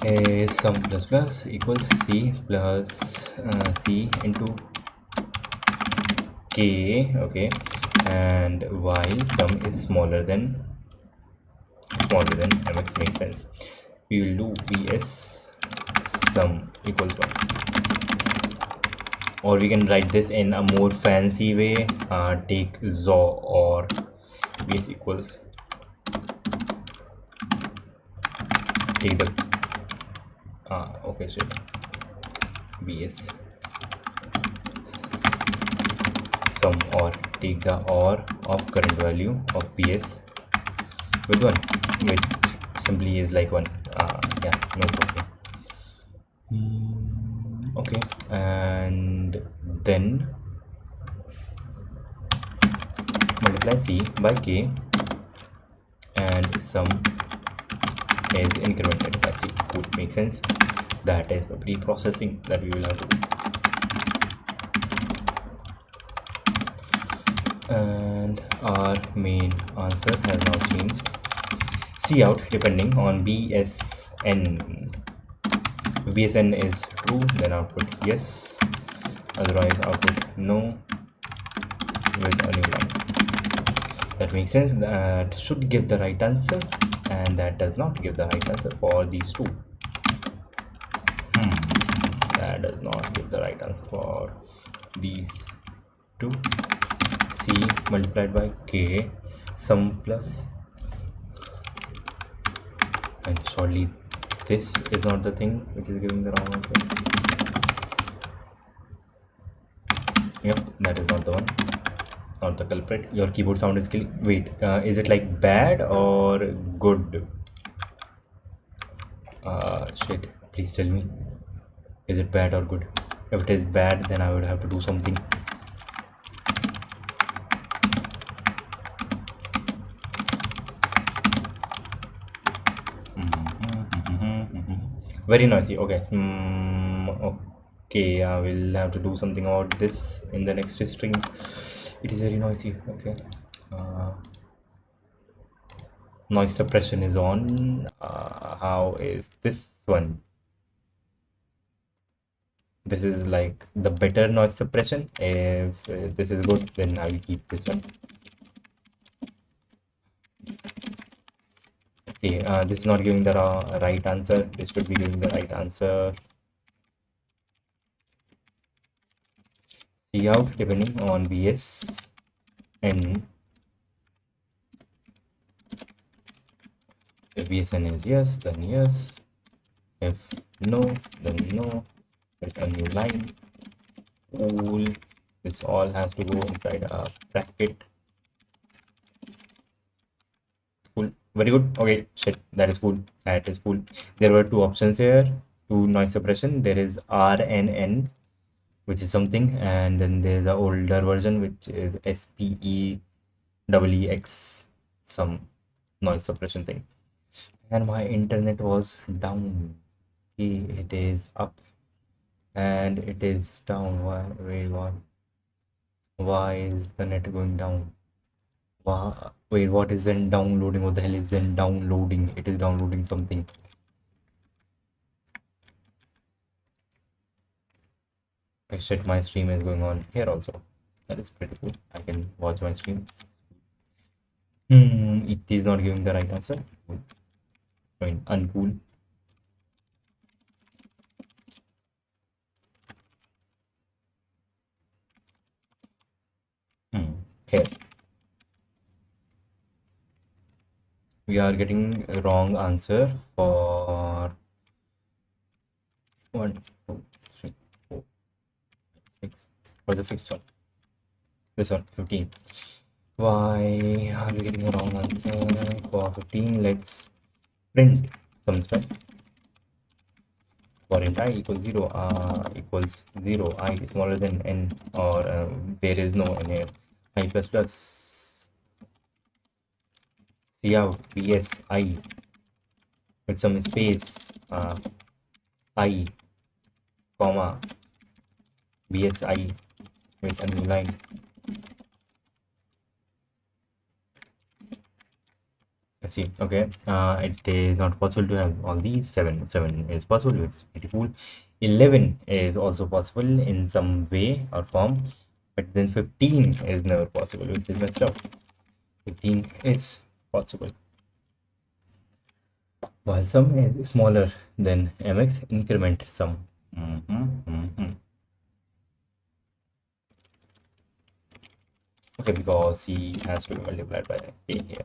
is sum plus equals c plus c into k. Okay, and while sum is smaller than mx, makes sense. We will do vs sum equals 1, or we can write this in a more fancy way. Take zo, or vs equals take the okay, shit, vs sum, or take the or of current value of ps with 1, which simply is like 1. Yeah, no problem. Okay, and then multiply c by k, and sum is incremented by c. Cool, makes sense. That is the pre-processing that we will have to do. And our main answer has now changed. Cout depending on bsn. If bsn is true, then output yes, otherwise output no, with a new line. That makes sense. That should give the right answer, and that does not give the right answer for these two. That does not give the right answer for these two. C multiplied by k, sum plus, and surely this is not the thing which is giving the wrong answer. Yep, that is not the one, not the culprit. Your keyboard sound is killing. Wait, is it like bad or good? Shit, please tell me, is it bad or good? If it is bad, then I would have to do something. Very noisy. Okay. Okay, I will have to do something about this in the next stream. It is very noisy. Okay. Noise suppression is on. How is this one? This is like the better noise suppression. If this is good, then I will keep this one. Okay, this is not giving the right answer. This should be giving the right answer. Cout depending on bs n. If VSN is yes, then yes. If no, then no. With a new line. Cool. This all has to go inside a bracket. Cool. Very good. Okay, shit. That is cool. That is cool. There were two options here. To noise suppression. There is R and N, which is something, and then there's the older version, which is SPEEX, some noise suppression thing. And my internet was down. Okay, it is up and it is down. Why? Wait, what? Why is the net going down? Wait, what is then downloading? What the hell is then downloading? It is downloading something. I shit, my stream is going on here also. That is pretty cool. I can watch my stream. It is not giving the right answer. I mean, uncool. Here. We are getting a wrong answer for 1, 2, 3, 4, 6. For the sixth one. This one, 15. Why are we getting a wrong answer for 15? Let's print some stuff. For int I equals 0, equals 0, I is smaller than n, or there is no n here. I plus plus cout ps I with some space, I comma bsi with a new line. Let's see. Okay, it is not possible to have all these. 7 is possible, it's pretty cool. 11 is also possible in some way or form, but then 15 is never possible, which is messed up. 15 is possible. While sum is smaller than mx, increment sum. Okay, because c has to be multiplied by k here.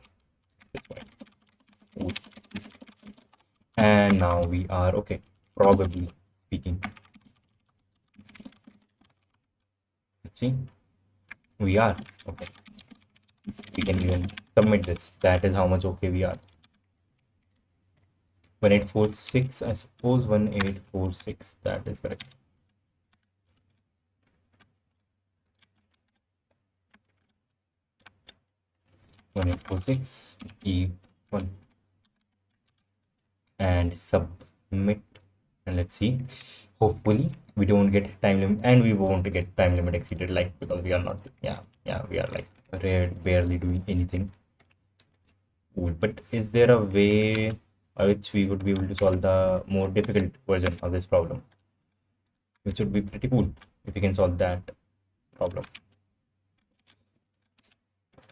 And now we are okay, probably speaking. Let's see. We are okay. We can even submit this. That is how much okay we are. 1846, I suppose 1846, that is correct. (1846) E1 and submit, and let's see. Hopefully we don't get time limit, and we won't get time limit exceeded, like, because we are not, we are like barely doing anything. Cool. But is there a way which we would be able to solve the more difficult version of this problem, which would be pretty cool if we can solve that problem?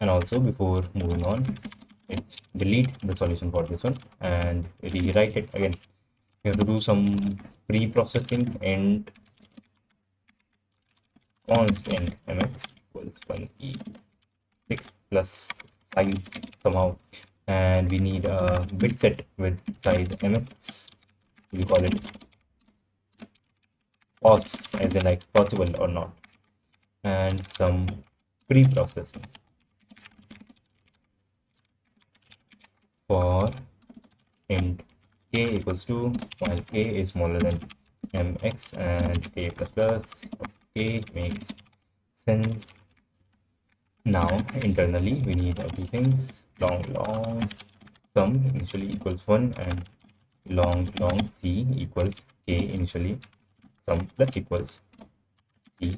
And also, before moving on, let's delete the solution for this one and rewrite it again. We have to do some pre-processing, and constant mx equals 1e6 plus 5 somehow, and we need a bit set with size mx. We call it pos, as in like possible or not, and some pre-processing for int k equals 2, while k is smaller than mx, and k plus plus. Okay, makes sense. Now internally we need a few things. Long sum initially equals 1, and long c equals k initially sum plus equals c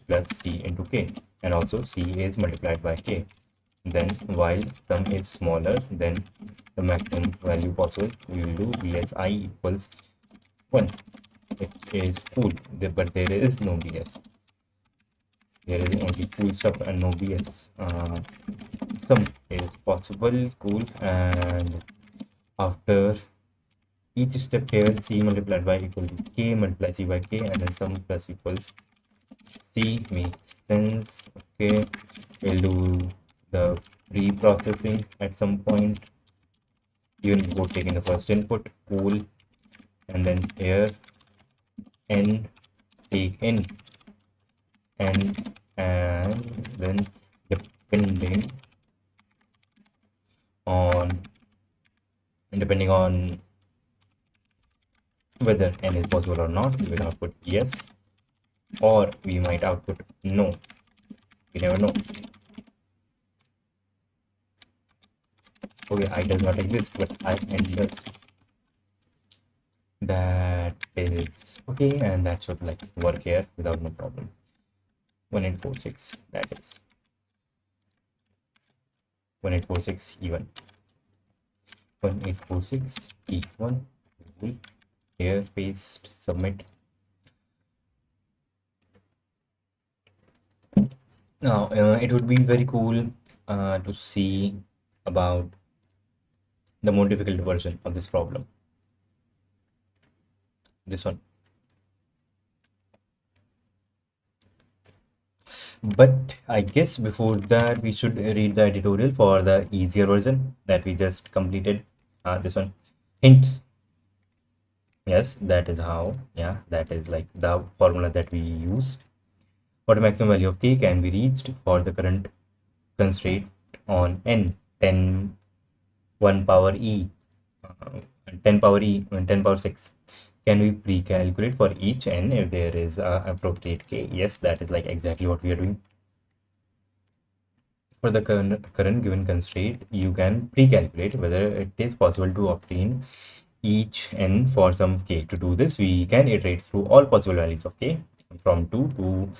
plus c into k, and also c is multiplied by k. Then while sum is smaller than the maximum value possible, we will do bsi equals 1. It is cool, but there is no bs. There is only cool stuff and no bs. Sum is possible, cool, and after each step here, c multiplied by equal to k multiply c by k, and then sum plus equals C makes sense. Okay, we'll do the pre-processing at some point. Even before taking the first input, cool, and then here n, take n, and then depending on depending on whether n is possible or not, we will output yes, or we might output no. We never know. Okay, I does not exist, but I n does. That is okay, and that should like work here without no problem. 1846, that is 1846 E1. 1846 E1. Here, paste, submit. Now, it would be very cool to see about the more difficult version of this problem. This one. But I guess before that, we should read the editorial for the easier version that we just completed. This one. Hints. Yes, that is how. Yeah, that is like the formula that we used. What maximum value of k can be reached for the current constraint on n 10 1 power e 10 power e and 10 power 6. Can we pre-calculate for each n if there is appropriate k? Yes, that is like exactly what we are doing. For the current given constraint, you can pre-calculate whether it is possible to obtain each n for some k. To do this, we can iterate through all possible values of k from 2 to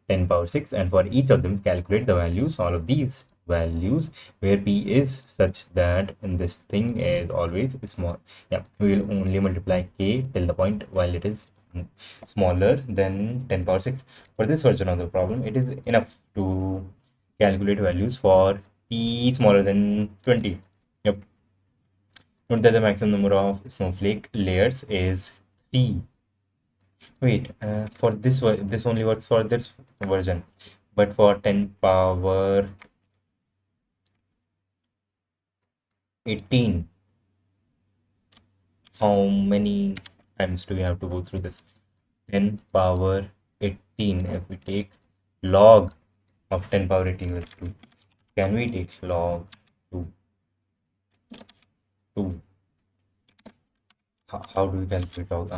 10 power 6, and for each of them calculate the values, all of these values, where p is such that in this thing is always small. Yeah, we will only multiply k till the point while it is smaller than 10 power 6. For this version of the problem, it is enough to calculate values for p smaller than 20. Yep. Note that the maximum number of snowflake layers is 3. Wait, for this only works for this version, but for 10 power 18, how many times do we have to go through this? 10 power 18, if we take log of 10 power 18, let's do. Can we take log 2? How do we calculate log?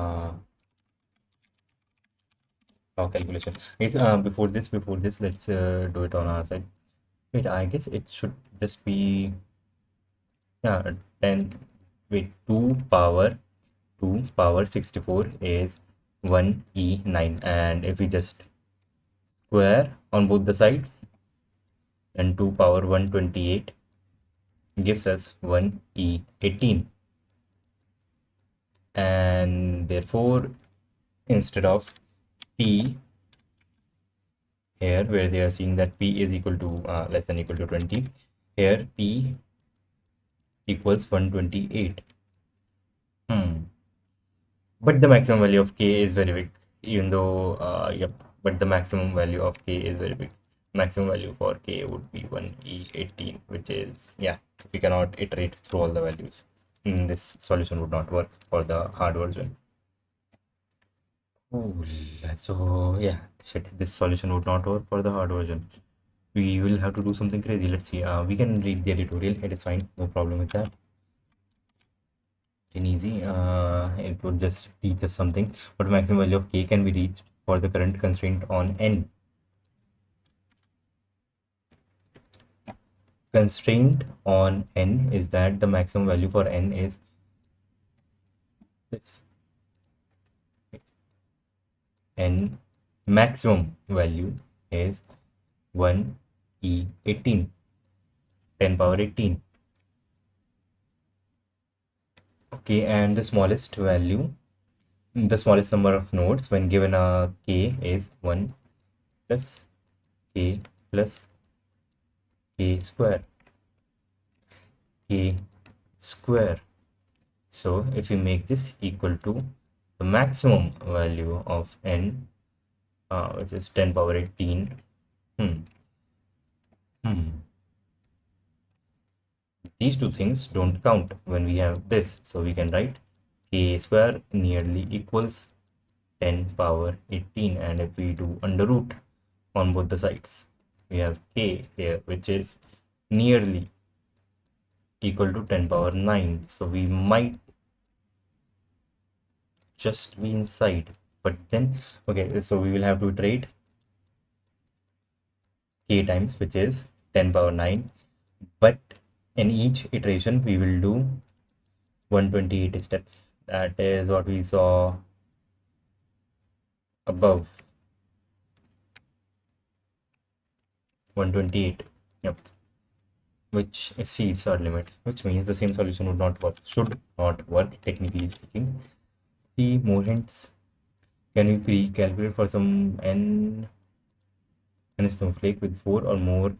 Log calculation. It's before this, let's do it on our side. Wait, I guess it should just be 10. Wait, 2 power 64 is 1e9, and if we just square on both the sides, then 2 power 128 gives us 1e18, and therefore instead of p here, where they are seeing that p is equal to less than equal to 20, here p equals 128. But the maximum value of k is very big, even though yep, but the maximum value of k is very big. Maximum value for k would be 1e18, which is, yeah, we cannot iterate through all the values. This solution would not work for the hard version. Cool. So yeah, shit, this solution would not work for the hard version. We will have to do something crazy. Let's see. We can read the editorial. It is fine. No problem with that. And easy. It would just teach us something. What maximum value of k can be reached for the current constraint on n? Constraint on n is that the maximum value for n is this. N maximum value is 1e18, 10 power 18. Okay, and the smallest value, the smallest number of nodes when given a k is 1 plus k plus k square. K square. So if you make this equal to the maximum value of n which is 10 power 18. Hmm. Hmm. These two things don't count when we have this, so we can write k square nearly equals 10 power 18, and if we do under root on both the sides, we have k here, which is nearly equal to 10 power 9, so we might just be inside. But then, okay, so we will have to iterate k times, which is 10 power 9, but in each iteration we will do 128 steps. That is what we saw above. 128, yep, which exceeds our limit, which means the same solution would not work, should not work, technically speaking. See more hints. Can we pre-calculate for some n snowflake with 4 or more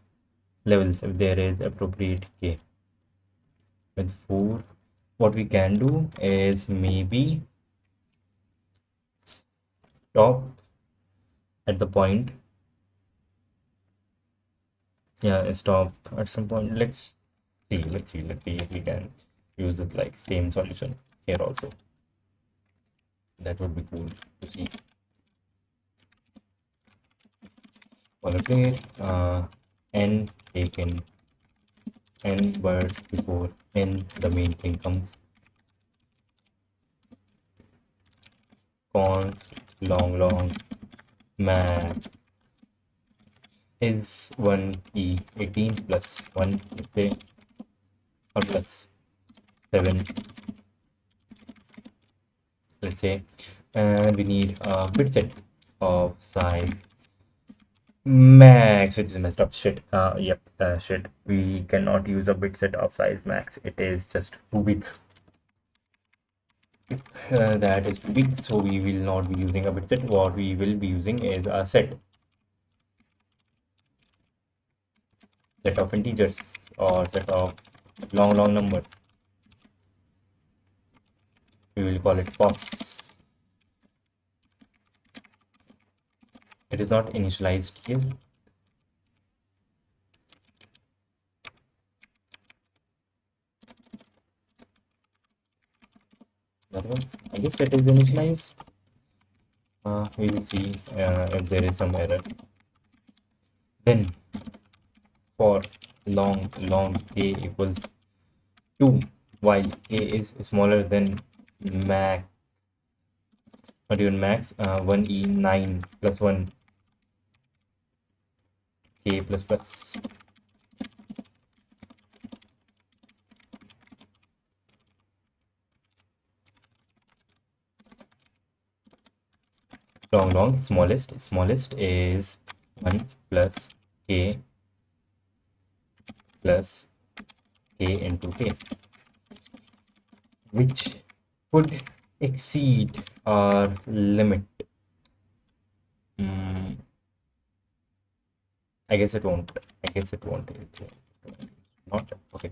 levels if there is appropriate k? With 4, what we can do is maybe stop at the point. Yeah, stop at some point. Let's see if we can use it like same solution here also. That would be cool to see. Boilerplate, n taken n, but before n the main thing comes. Const long math is 1e 18 plus 1, let's say, or plus 7, let's say, and we need a bit set of size max, which is messed up. Shit. Shit, we cannot use a bit set of size max, it is just too big. That is too big, so we will not be using a bit set. What we will be using is a set of integers or set of long numbers. We will call it pos. It is not initialized here. I guess that is initialized. We will see if there is some error. Then for long k equals 2, while k is smaller than max, or even max, 1e 9 plus 1 k plus plus. Long smallest is 1 plus k plus k into k, which could exceed our limit. I guess it won't. Not okay.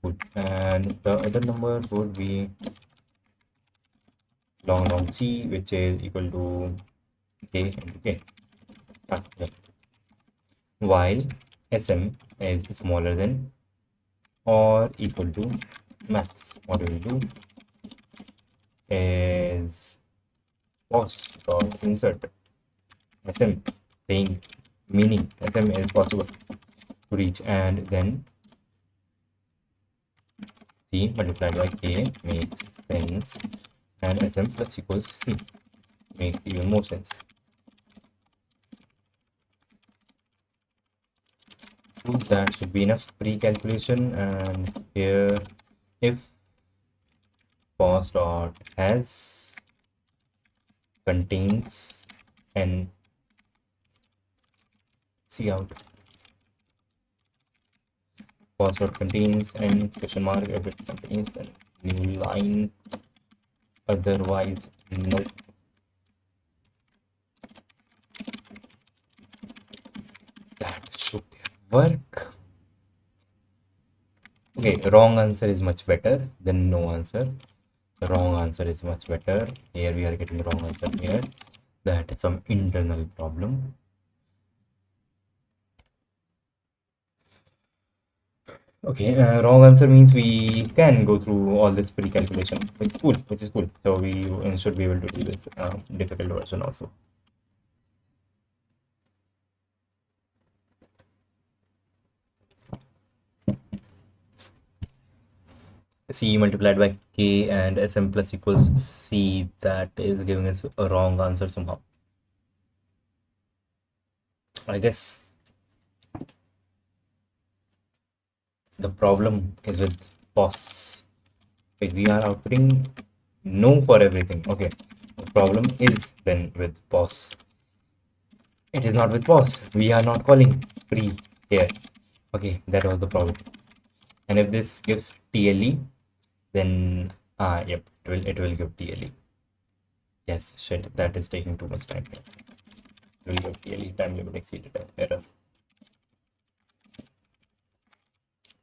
Good. And the other number would be long c, which is equal to k into k. Yeah. While sm is smaller than or equal to max, what we will do is pos dot insert sm, saying meaning sm is possible to reach, and then c multiplied by k makes sense, and sm plus equals c makes even more sense. That should be enough pre-calculation. And here, if pos dot has contains n, see out, pos dot contains n question mark, if it contains then new line, otherwise no. That should work. Okay, wrong answer is much better than no answer. The wrong answer is much better. Here we are getting wrong answer here. That is some internal problem. Okay, wrong answer means we can go through all this pre-calculation, which is cool, which is cool. So we should be able to do this difficult version also. C multiplied by K and Sm plus equals C, that is giving us a wrong answer somehow. I guess the problem is with POS. Like we are outputting no for everything. Okay, the problem is then with POS. It is not with POS. We are not calling pre here. Okay, that was the problem. And if this gives TLE, then yep, it will give TLE. Yes, shit, that is taking too much time. It will give TLE, time limit exceeded, error.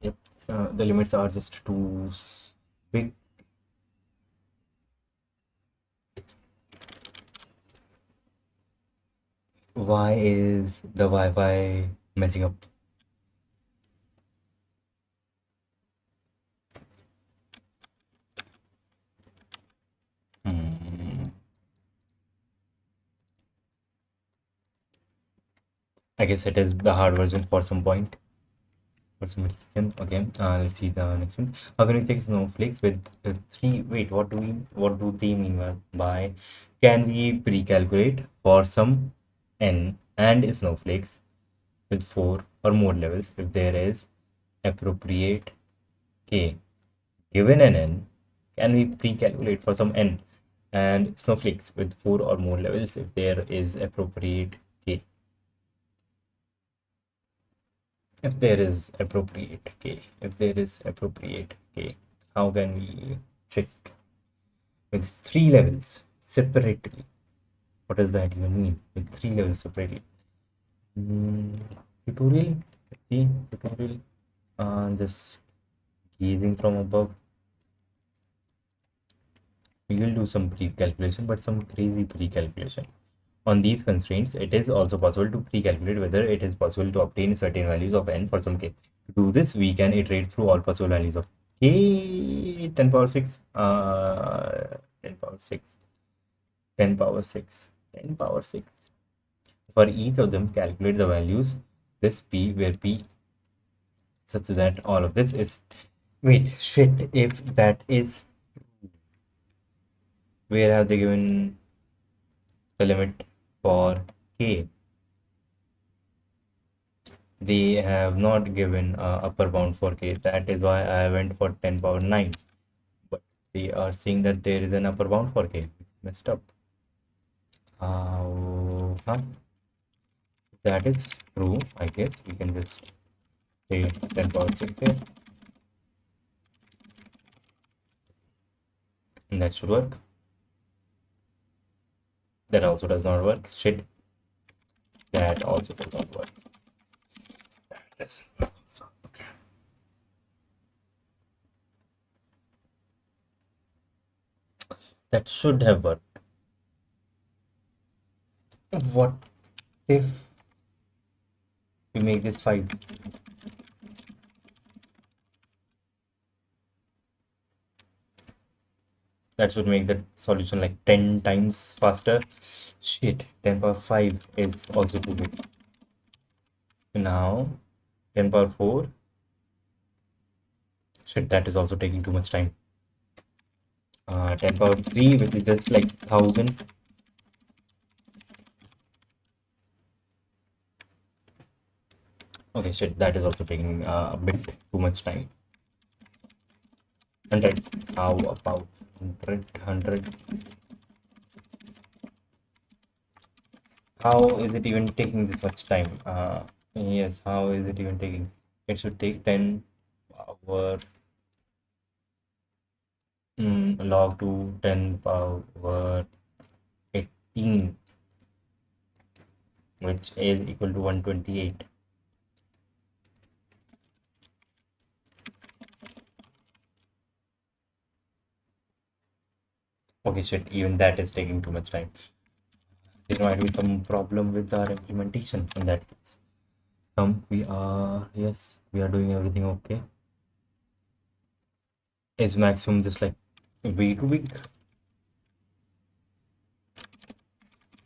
Yep, the limits are just too big. Why is the Wi-Fi messing up? Hmm. I guess it is the hard version for some point. For some reason. Okay, let's see the next one. How can we take snowflakes with three? Wait, what do they mean by can we pre-calculate for some n and snowflakes with four or more levels if there is appropriate k? Given an n, can we pre-calculate for some n and snowflakes with four or more levels if there is appropriate k? If there is appropriate k, if there is appropriate k, how can we check with three levels separately? What does that even mean with three levels separately? Mm, tutorial, let's see, tutorial, just gazing from above. We will do some pre-calculation, but some crazy pre-calculation. On these constraints, it is also possible to pre-calculate whether it is possible to obtain certain values of n for some k. To do this, we can iterate through all possible values of k, 10 power 6, 10 power 6, 10 power 6, 10 power 6. For each of them, calculate the values, this p, where p, such that all of this is... Wait, shit, if that is... Where have they given the limit for k? They have not given upper bound for k. That is why I went for 10 power 9. But they are saying that there is an upper bound for k. It's messed up. Huh? That is true, I guess. We can just say 10 power 6 here. And that should work. That also does not work. Shit. That also does not work. Yes. So, okay. That should have worked. What if we make this 5? That should make the solution like 10 times faster. Shit, 10 power 5 is also too big. Now 10 power 4. Shit, that is also taking too much time. 10 power 3, which is just like 1000. Okay, shit, that is also taking a bit too much time. 100. How about 100? How is it even taking this much time? Yes, how is it even taking? It should take 10 power log to 10 power 18, which is equal to 128. Okay, shit, even that is taking too much time. there might be some problem with our implementation in that case. We are, yes, we are doing everything okay. Is maximum just like way too big?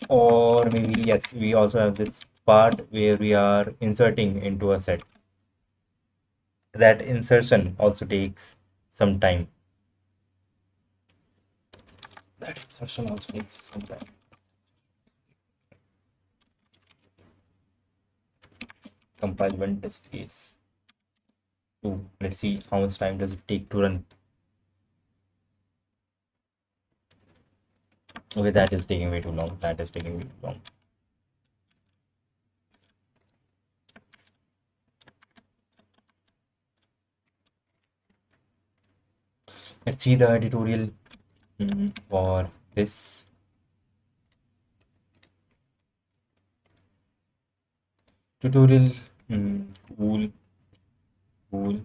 Or maybe, yes, we also have this part where we are inserting into a set. That insertion also takes some time. That insertion also takes some time. Compile one test case. Two. Let's see how much time does it take to run. Okay, that is taking way too long. That is taking way too long. Let's see the editorial for this. Tutorial. Cool. Cool.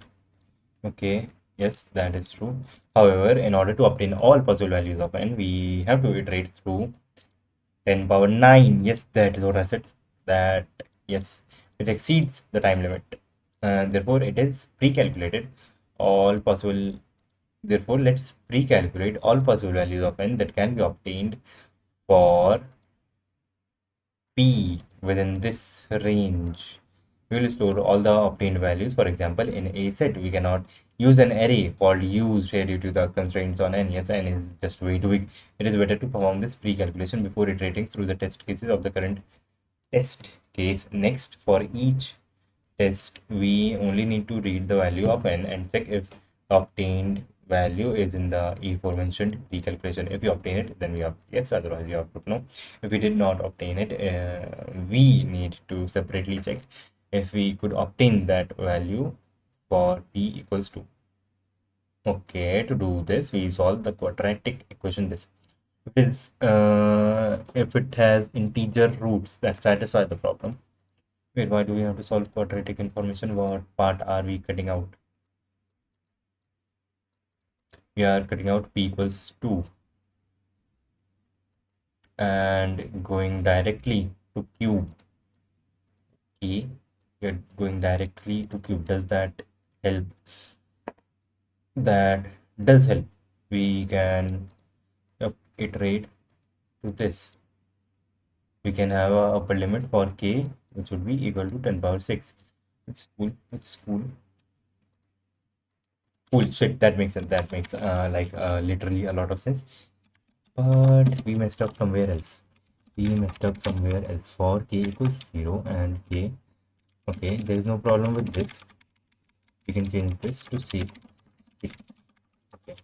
Okay. Yes, that is true. However, in order to obtain all possible values of n, we have to iterate through 10 power 9. Yes, that is what I said. That, yes, which exceeds the time limit. Therefore, it is pre-calculated all possible. Therefore, let's pre-calculate all possible values of n that can be obtained for p within this range. We will store all the obtained values. For example, in a set, we cannot use an array called used here due to the constraints on n. Yes, n is just way too big. It is better to perform this pre-calculation before iterating through the test cases of the current test case. Next, for each test, we only need to read the value of n and check if the obtained value is in the aforementioned recalculation. If we obtain it, then we have yes, otherwise we have to no. If we did not obtain it, we need to separately check if we could obtain that value for p equals 2. Okay, to do this, we solve the quadratic equation. This is if it has integer roots that satisfy the problem. Wait, why do we have to solve quadratic information? What part are we cutting out? We are cutting out p equals 2 and going directly to cube. Okay, we are going directly to cube. Does that help? That does help. We can iterate to this. We can have a upper limit for k, which would be equal to 10 power 6. It's cool. It's cool. Cool. Shit, that makes sense. That makes literally a lot of sense. But we messed up somewhere else. We messed up somewhere else for k equals 0 and k. Okay, there is no problem with this. We can change this to c. Okay.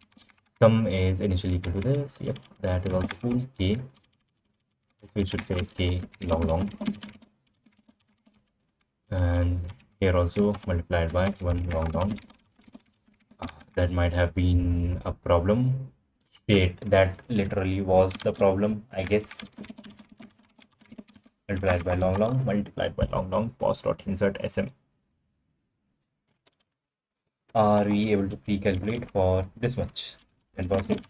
Sum is initially equal to this. Yep, that is also cool. K. We should say k long long. And here also multiplied by 1 long long. That might have been a problem. Shit, that literally was the problem, I guess. Multiplied by long long, multiplied by long long, pos dot insert sm. Are we able to pre-calculate for this much? 10 power 6.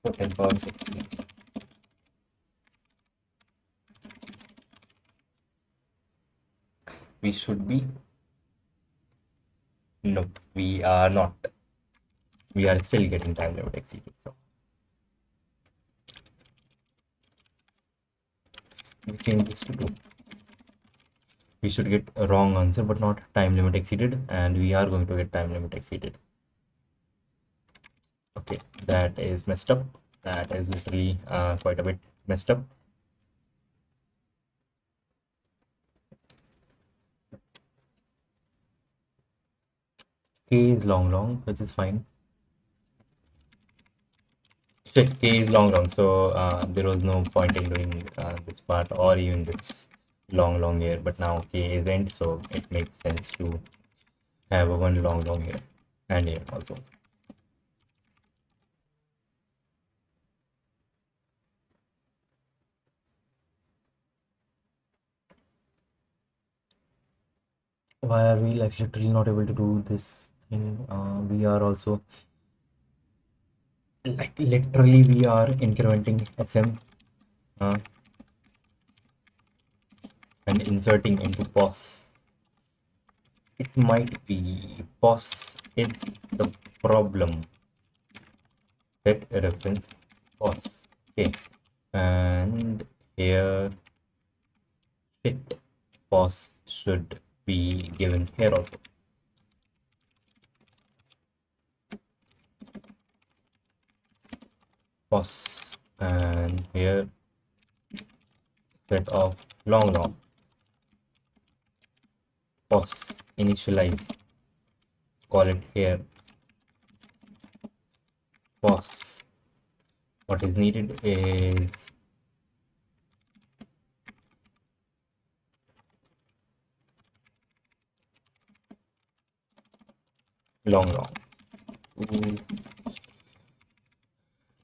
For 10 power 6. We should be. No, we are not. We are still getting time limit exceeded. So we change this to 2. We should get a wrong answer, but not time limit exceeded, and we are going to get time limit exceeded. Okay, that is messed up. That is literally quite a bit messed up. K is long long, which is fine. Shit, K is long long, so there was no point in doing this part or even this long here. But now K isn't, so it makes sense to have a one long here and here also. Why are we like literally not able to do this thing? We are also like literally we are incrementing SM uh, and inserting into POS. It might be POS is the problem. Set a reference POS. Okay, and here fit POS should be given here also. POS and here set of long POS initialize, call it here POS. What is needed is long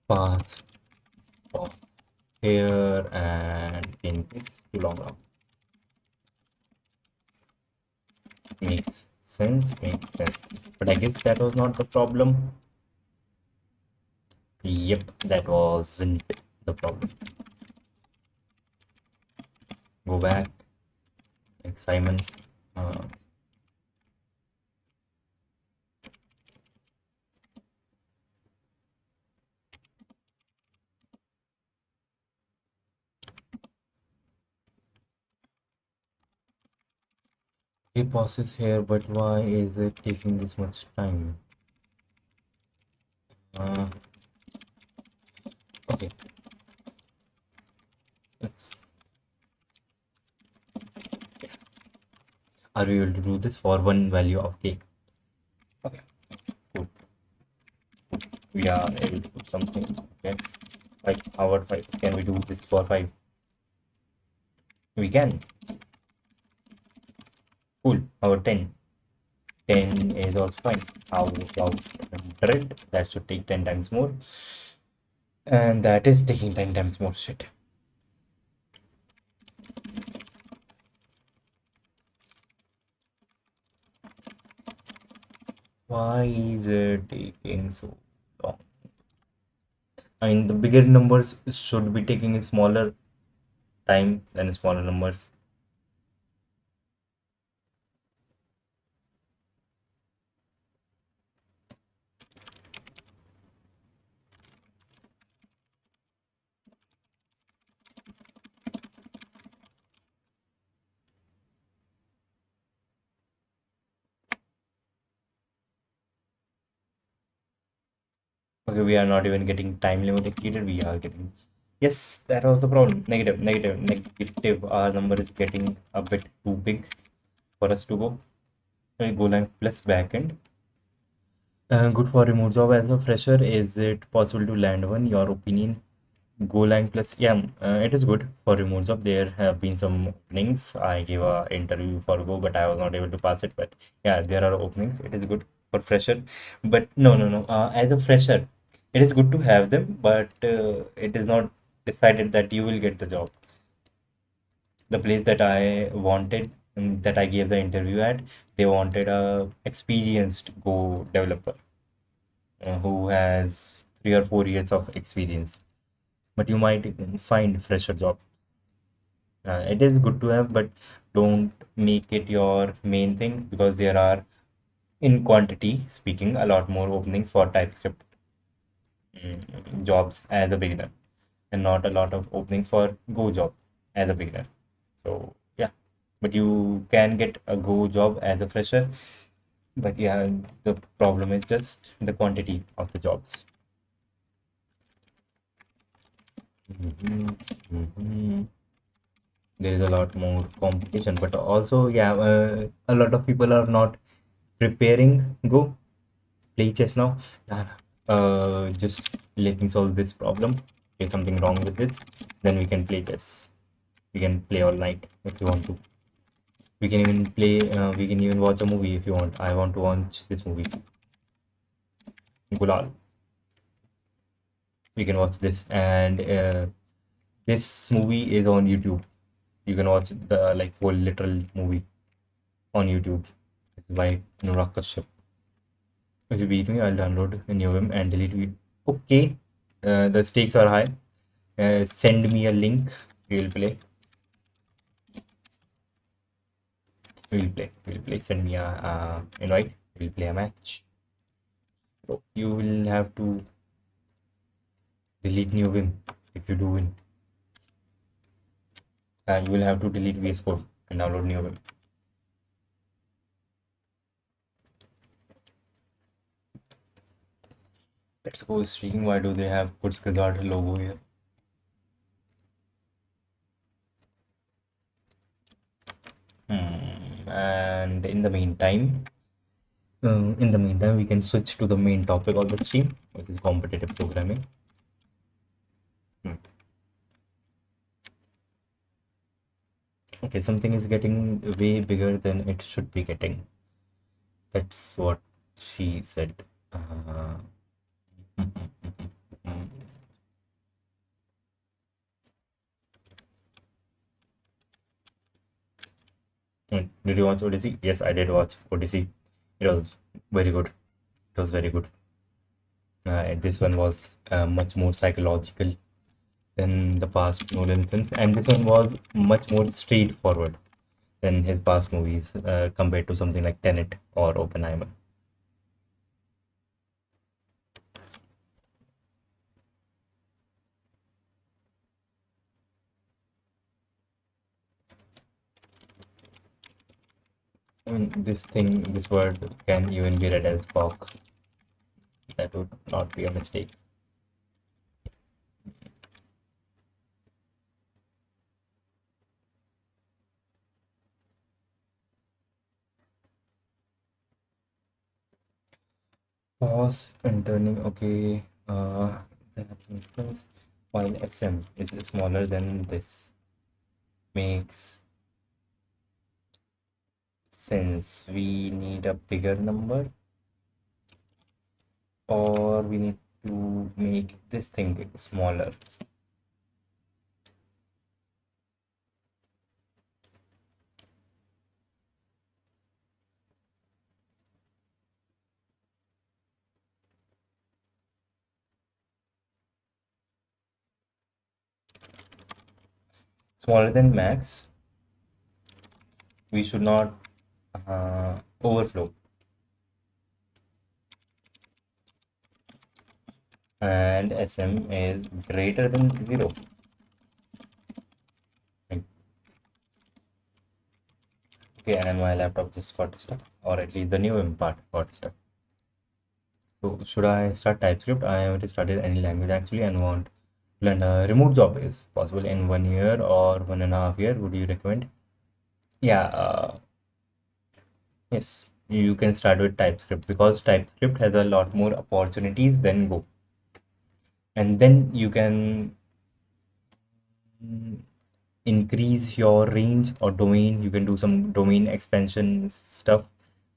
path POS here and change this to long. Makes sense, but I guess that was not the problem. Yep, that wasn't the problem. Go back, like Simon. He pauses here, but why is it taking this much time? Okay, let's. Are we able to do this for one value of k? Okay, cool. We are able to do something. Okay, like our 5. Can we do this for 5? We can. Cool. Our 10. 10 is also fine. How about 100? That should take 10 times more. And that is taking 10 times more shit. Why is it taking so long? I mean, the bigger numbers should be taking a smaller time than smaller numbers. Okay, we are not even getting time limit exceeded. We are getting. Yes, that was the problem. Negative. Our number is getting a bit too big for us to go. Golang plus backend. Good for remote job as a fresher. Is it possible to land one? Your opinion? Golang plus, yeah, it is good for remote job. There have been some openings. I gave a interview for Go, but I was not able to pass it. But yeah, there are openings. It is good for fresher. But no. As a fresher, it is good to have them, but it is not decided that you will get the job. The place that I wanted, that I gave the interview at, they wanted a experienced Go developer who has 3 or 4 years of experience. But you might find fresher job. It is good to have, but don't make it your main thing, because there are, in quantity speaking, a lot more openings for TypeScript jobs as a beginner, and not a lot of openings for Go jobs as a beginner. So yeah, but you can get a Go job as a fresher. But yeah, the problem is just the quantity of the jobs. There is a lot more competition, but also yeah, a lot of people are not preparing Go. Play chess now. Nah, nah. Just let me solve this problem. There's something wrong with this, then we can play chess. We can play all night if you want to. We can even play, we can even watch a movie if you want. I want to watch this movie, Gulal. We can watch this, and this movie is on YouTube. You can watch the like whole literal movie. on YouTube. This is by Nurag Kashyap. If you beat me, I'll download a new Vim and delete it. Okay, the stakes are high. Send me a link. We will play. We will play. We will play. Send me a invite. We will play a match. So you will have to delete new Vim if you do win. And you will have to delete VS Code and download new Vim. Let's go streaking. Why do they have Kurzgesagt logo here? And in the meantime, we can switch to the main topic of the stream, which is competitive programming. Hmm. Okay, something is getting way bigger than it should be getting. That's what she said. Uh, Did you watch Odyssey? Yes, I did watch Odyssey. It was very good. It was very good. This one was much more psychological than the past Nolan films, and this one was much more straightforward than his past movies compared to something like Tenet or Oppenheimer. I mean, this word can even be read as Bach. That would not be a mistake. Pause and turning, okay. That makes sense. While SM is smaller than this, makes sense. We need a bigger number, or we need to make this thing smaller. Smaller than max. We should not overflow. And SM is greater than 0. Okay, and my laptop just got stuck, or at least the new part got stuck. So should I start TypeScript? I haven't started any language actually and want to learn a remote job is possible in 1 year or 1.5 year. Would you recommend? Yeah, yes, you can start with TypeScript because TypeScript has a lot more opportunities than Go. And then you can increase your range or domain. You can do some domain expansion stuff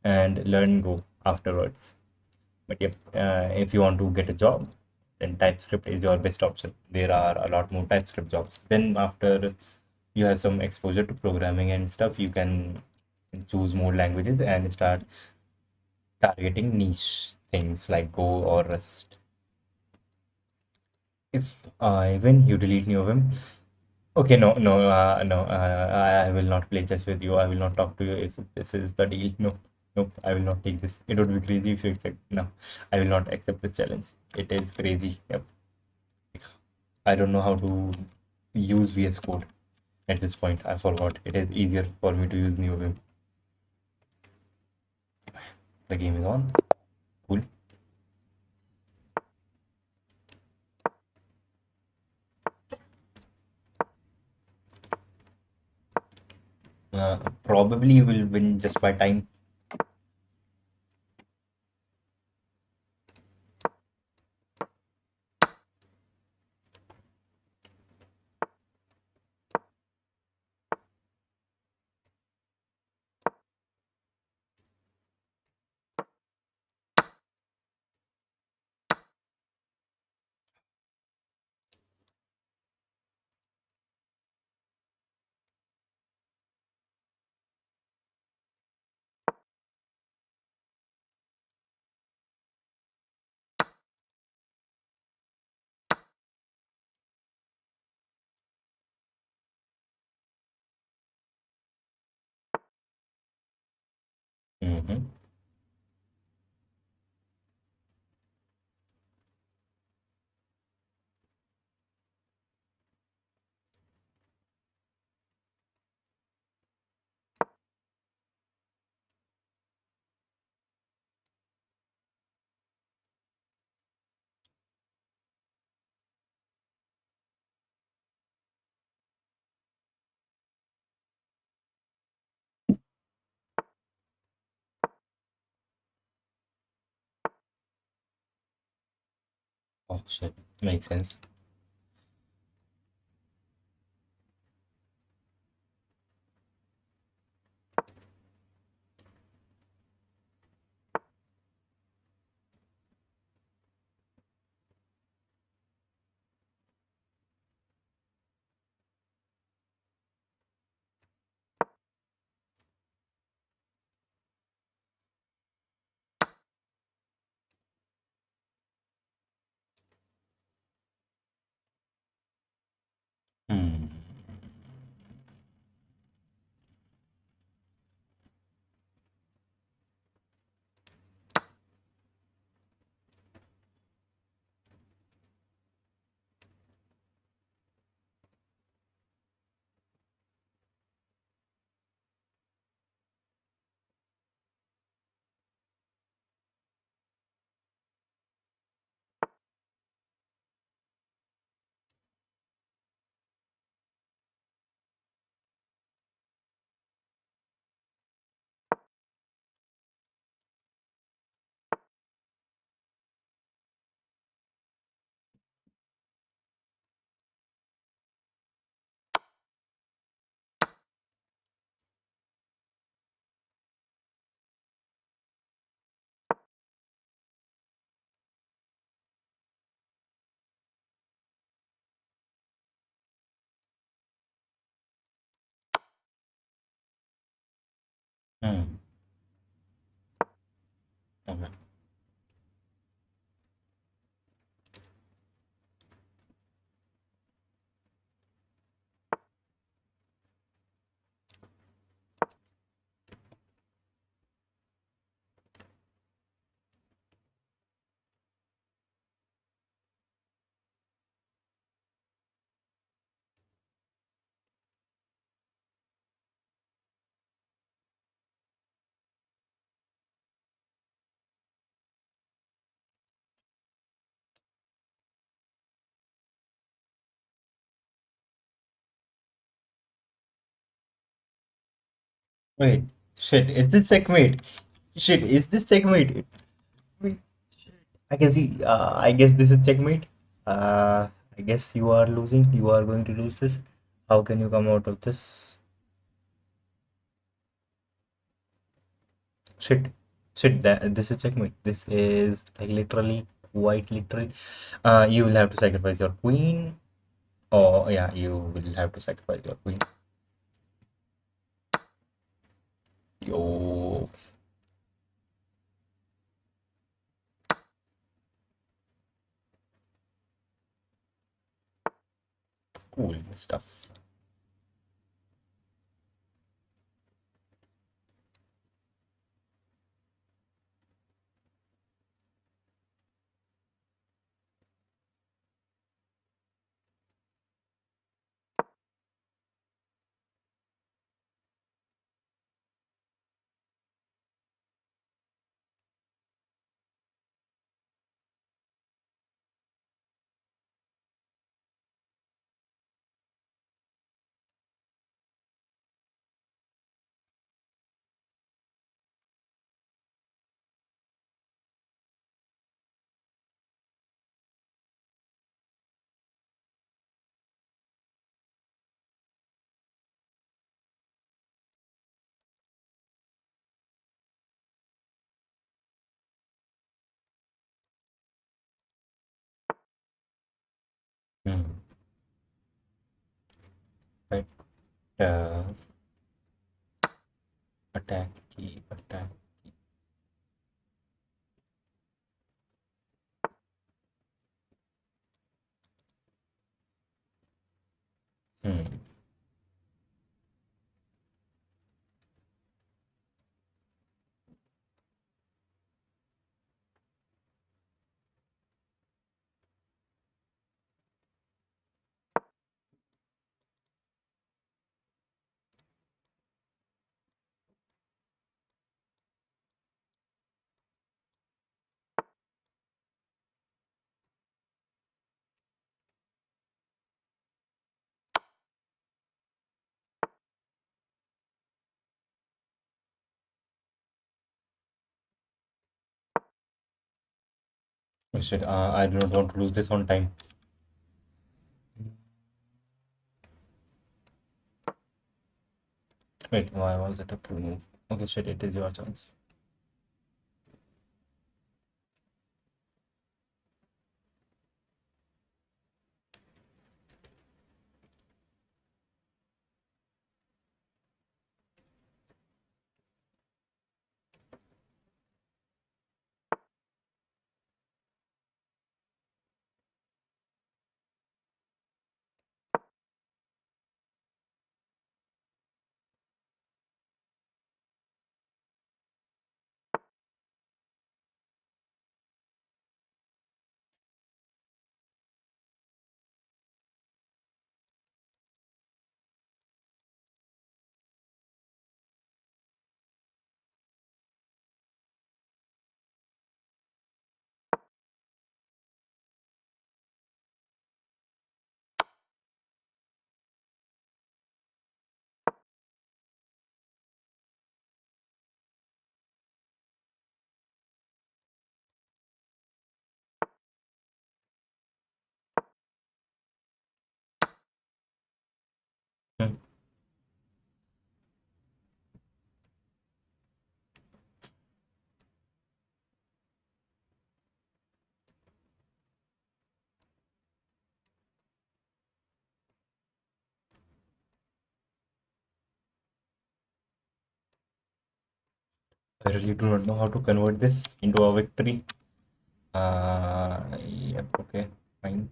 and learn Go afterwards. But yep, if you want to get a job, then TypeScript is your best option. There are a lot more TypeScript jobs. Then after you have some exposure to programming and stuff, you can choose more languages and start targeting niche things like Go or Rust. If I win, you delete new of him. Okay, no. I will not play chess with you. I will not talk to you if this is the deal. No, nope. I will not take this. It would be crazy if you accept. No, I will not accept this challenge. It is crazy. Yep. I don't know how to use VS Code at this point. I forgot. It is easier for me to use NeoVim. The game is on. Cool. Probably you will win just by time. Oh shit, makes sense. Hmm. Hmm. Okay. Wait, shit, is this checkmate? Shit, is this checkmate? Wait, shit. I can see, I guess this is checkmate. I guess you are losing. You are going to lose this. How can you come out of this? Shit, shit, that this is checkmate. This is like literally, quite literally. You will have to sacrifice your queen. Oh, yeah, you will have to sacrifice your queen. Yo, cool stuff. Hmm. Right. Uh, attack key, attack. Hmm. Oh shit, I do not want to lose this on time. Wait, why was it a pro move? Okay, shit, it is your chance. Hmm. I really do not know how to convert this into a victory. Yep, okay, fine.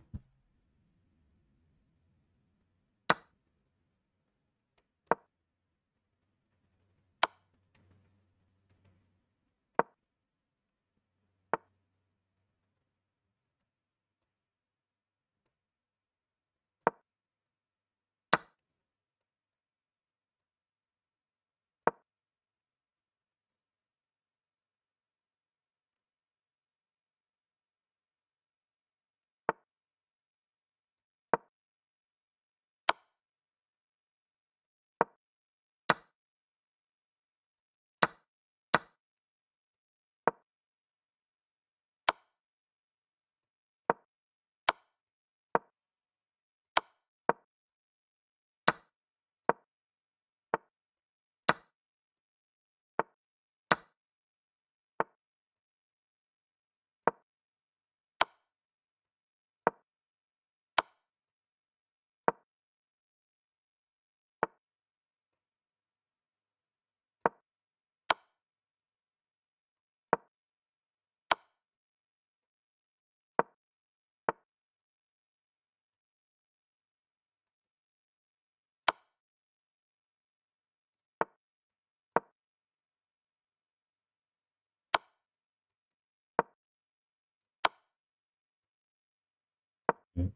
Hmm.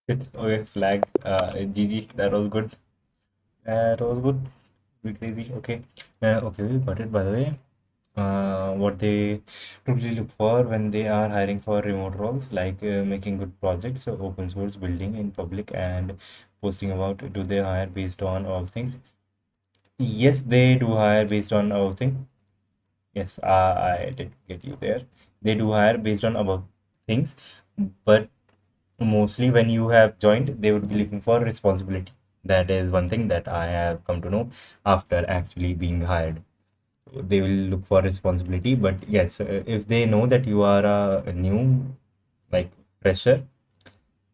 Good. Okay, flag. GG, that was good. That was good. Be crazy. Okay. Okay, we got it by the way. What they totally look for when they are hiring for remote roles, like making good projects, open source, building in public, and posting about. Do they hire based on all things? Yes, they do hire based on all things. Yes, I did get you there. They do hire based on above things, but mostly when you have joined, they would be looking for responsibility. That is one thing that I have come to know after actually being hired. They will look for responsibility, but yes, if they know that you are a new, like, fresher,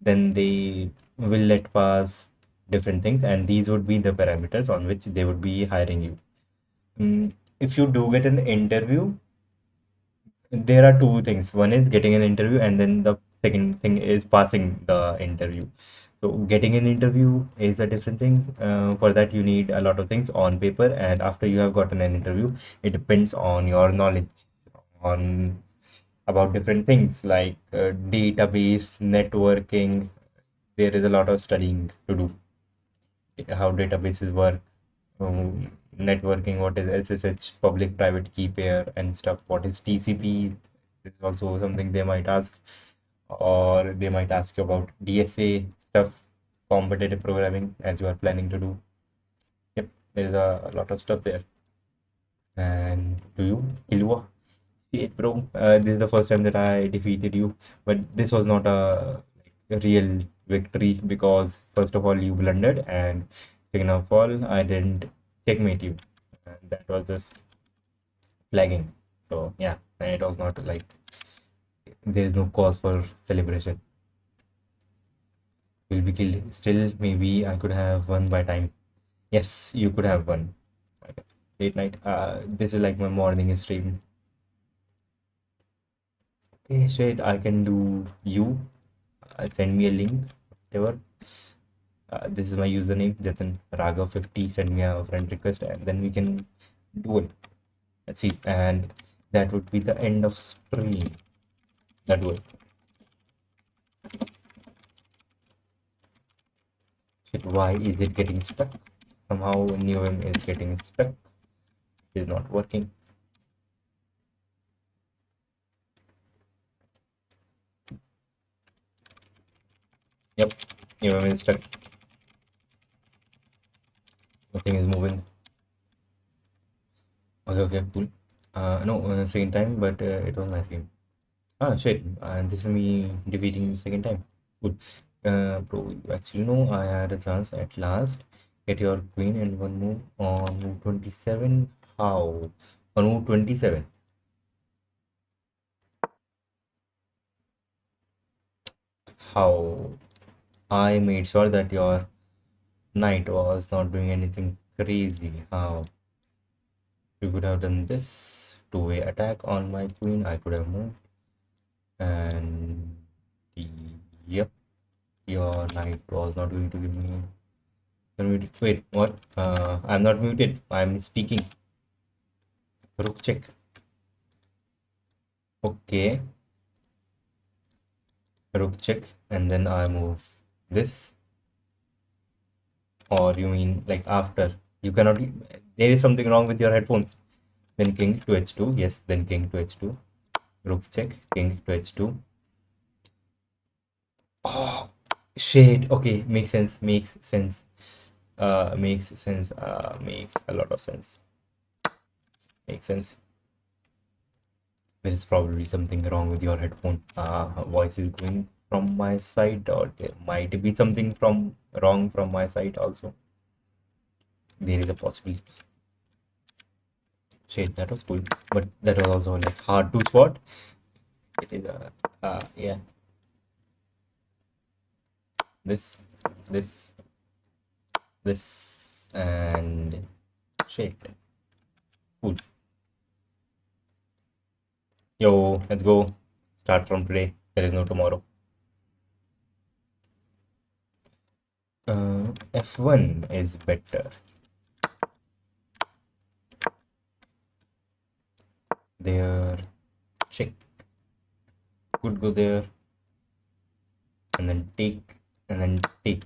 then they will let pass different things, and these would be the parameters on which they would be hiring you. If you do get an interview, there are two things. One is getting an interview, and then the second thing is passing the interview. So getting an interview is a different thing. For that, you need a lot of things on paper, and after you have gotten an interview, it depends on your knowledge on about different things like database, networking. There is a lot of studying to do, how databases work, networking, what is SSH, public private key pair and stuff, what is TCP. This is also something they might ask, or they might ask you about DSA stuff, competitive programming, as you are planning to do. Yep, there's a lot of stuff there. And do you, Kilua? Shit, bro. This is the first time that I defeated you, but this was not a real victory because first of all you blundered, and second of all I didn't checkmate you. And that was just flagging. So yeah, and it was not like there is no cause for celebration. Will be killed. Still, maybe I could have won by time. Yes, you could have won. Okay. Late night. This is like my morning stream. Okay, shit, I can do you. Send me a link, whatever. This is my username, Jatin Raga50. Send me a friend request, and then we can do it. Let's see, and that would be the end of stream. That would. Shit, why is it getting stuck? Somehow NewM is getting stuck. It is not working. Yep, NewM is stuck. Nothing is moving. Okay, cool. No, second time, but it was nice game. Ah, shit. And this is me defeating you second time. Good. Bro, you actually know I had a chance at last. Get your queen in one move on move 27. How? On move 27. How? I made sure that your knight was not doing anything crazy. How? You could have done this. Two-way attack on my queen. I could have moved. And yep, your knight was not going to give me. Wait, what? I'm not muted. I'm speaking. Rook check. Okay. Rook check, and then I move this. Or you mean like after? You cannot. There is something wrong with your headphones. Then king to h2. Yes, then king to h2. Rook check. King to h2. Oh, shit. Okay, makes sense. Makes sense. Makes sense. Makes a lot of sense. Makes sense. There is probably something wrong with your headphone. Voice is going from my side, or there might be something from wrong from my side also. There is a possibility. Shit, that was cool, but that was also like hard to spot. It is yeah. This, this, this, and shit. Cool. Yo, let's go. Start from today. There is no tomorrow. F1 is better. There, check. Could go there, and then take, and then take.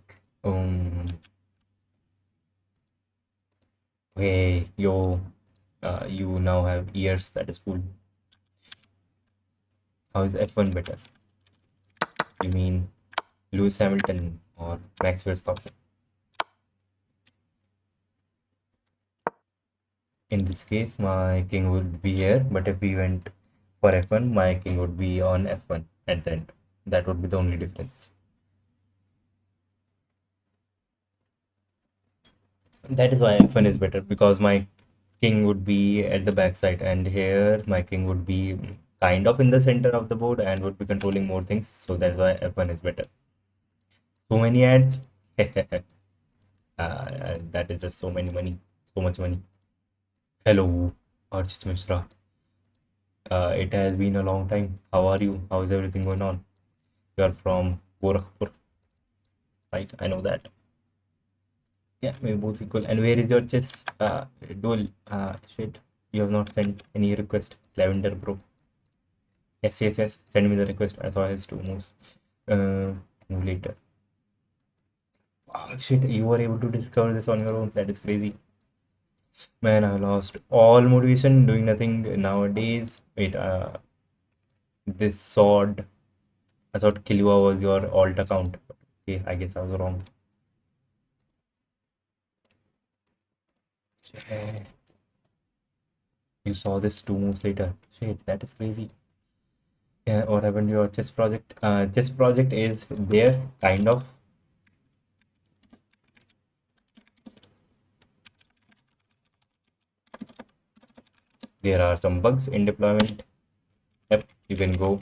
Okay, yo, you now have ears. That is cool. How is F1 better? You mean Lewis Hamilton or Max Verstappen? In this case, my king would be here, but if we went for F1, my king would be on F1 at the end. That would be the only difference. That is why F1 is better, because my king would be at the backside, and here my king would be kind of in the center of the board and would be controlling more things. So that's why F1 is better. So many ads. That is just so many money, so much money. Hello, Archit Mishra. It has been a long time. How are you? How is everything going on? You are from Gorakhpur, right? I know that. Yeah, maybe both equal. And where is your chess duel? Shit, you have not sent any request. Lavender Bro. Yes. Send me the request. I saw his two moves. Move later. Oh, shit, you were able to discover this on your own. That is crazy. Man, I lost all motivation doing nothing nowadays. Wait, this sword. I thought Killua was your alt account. Okay, I guess I was wrong. Shit. You saw this 2 moves later. Shit, that is crazy. Yeah, what happened to your chess project? Chess project is there, kind of. There are some bugs in deployment. Yep, you can go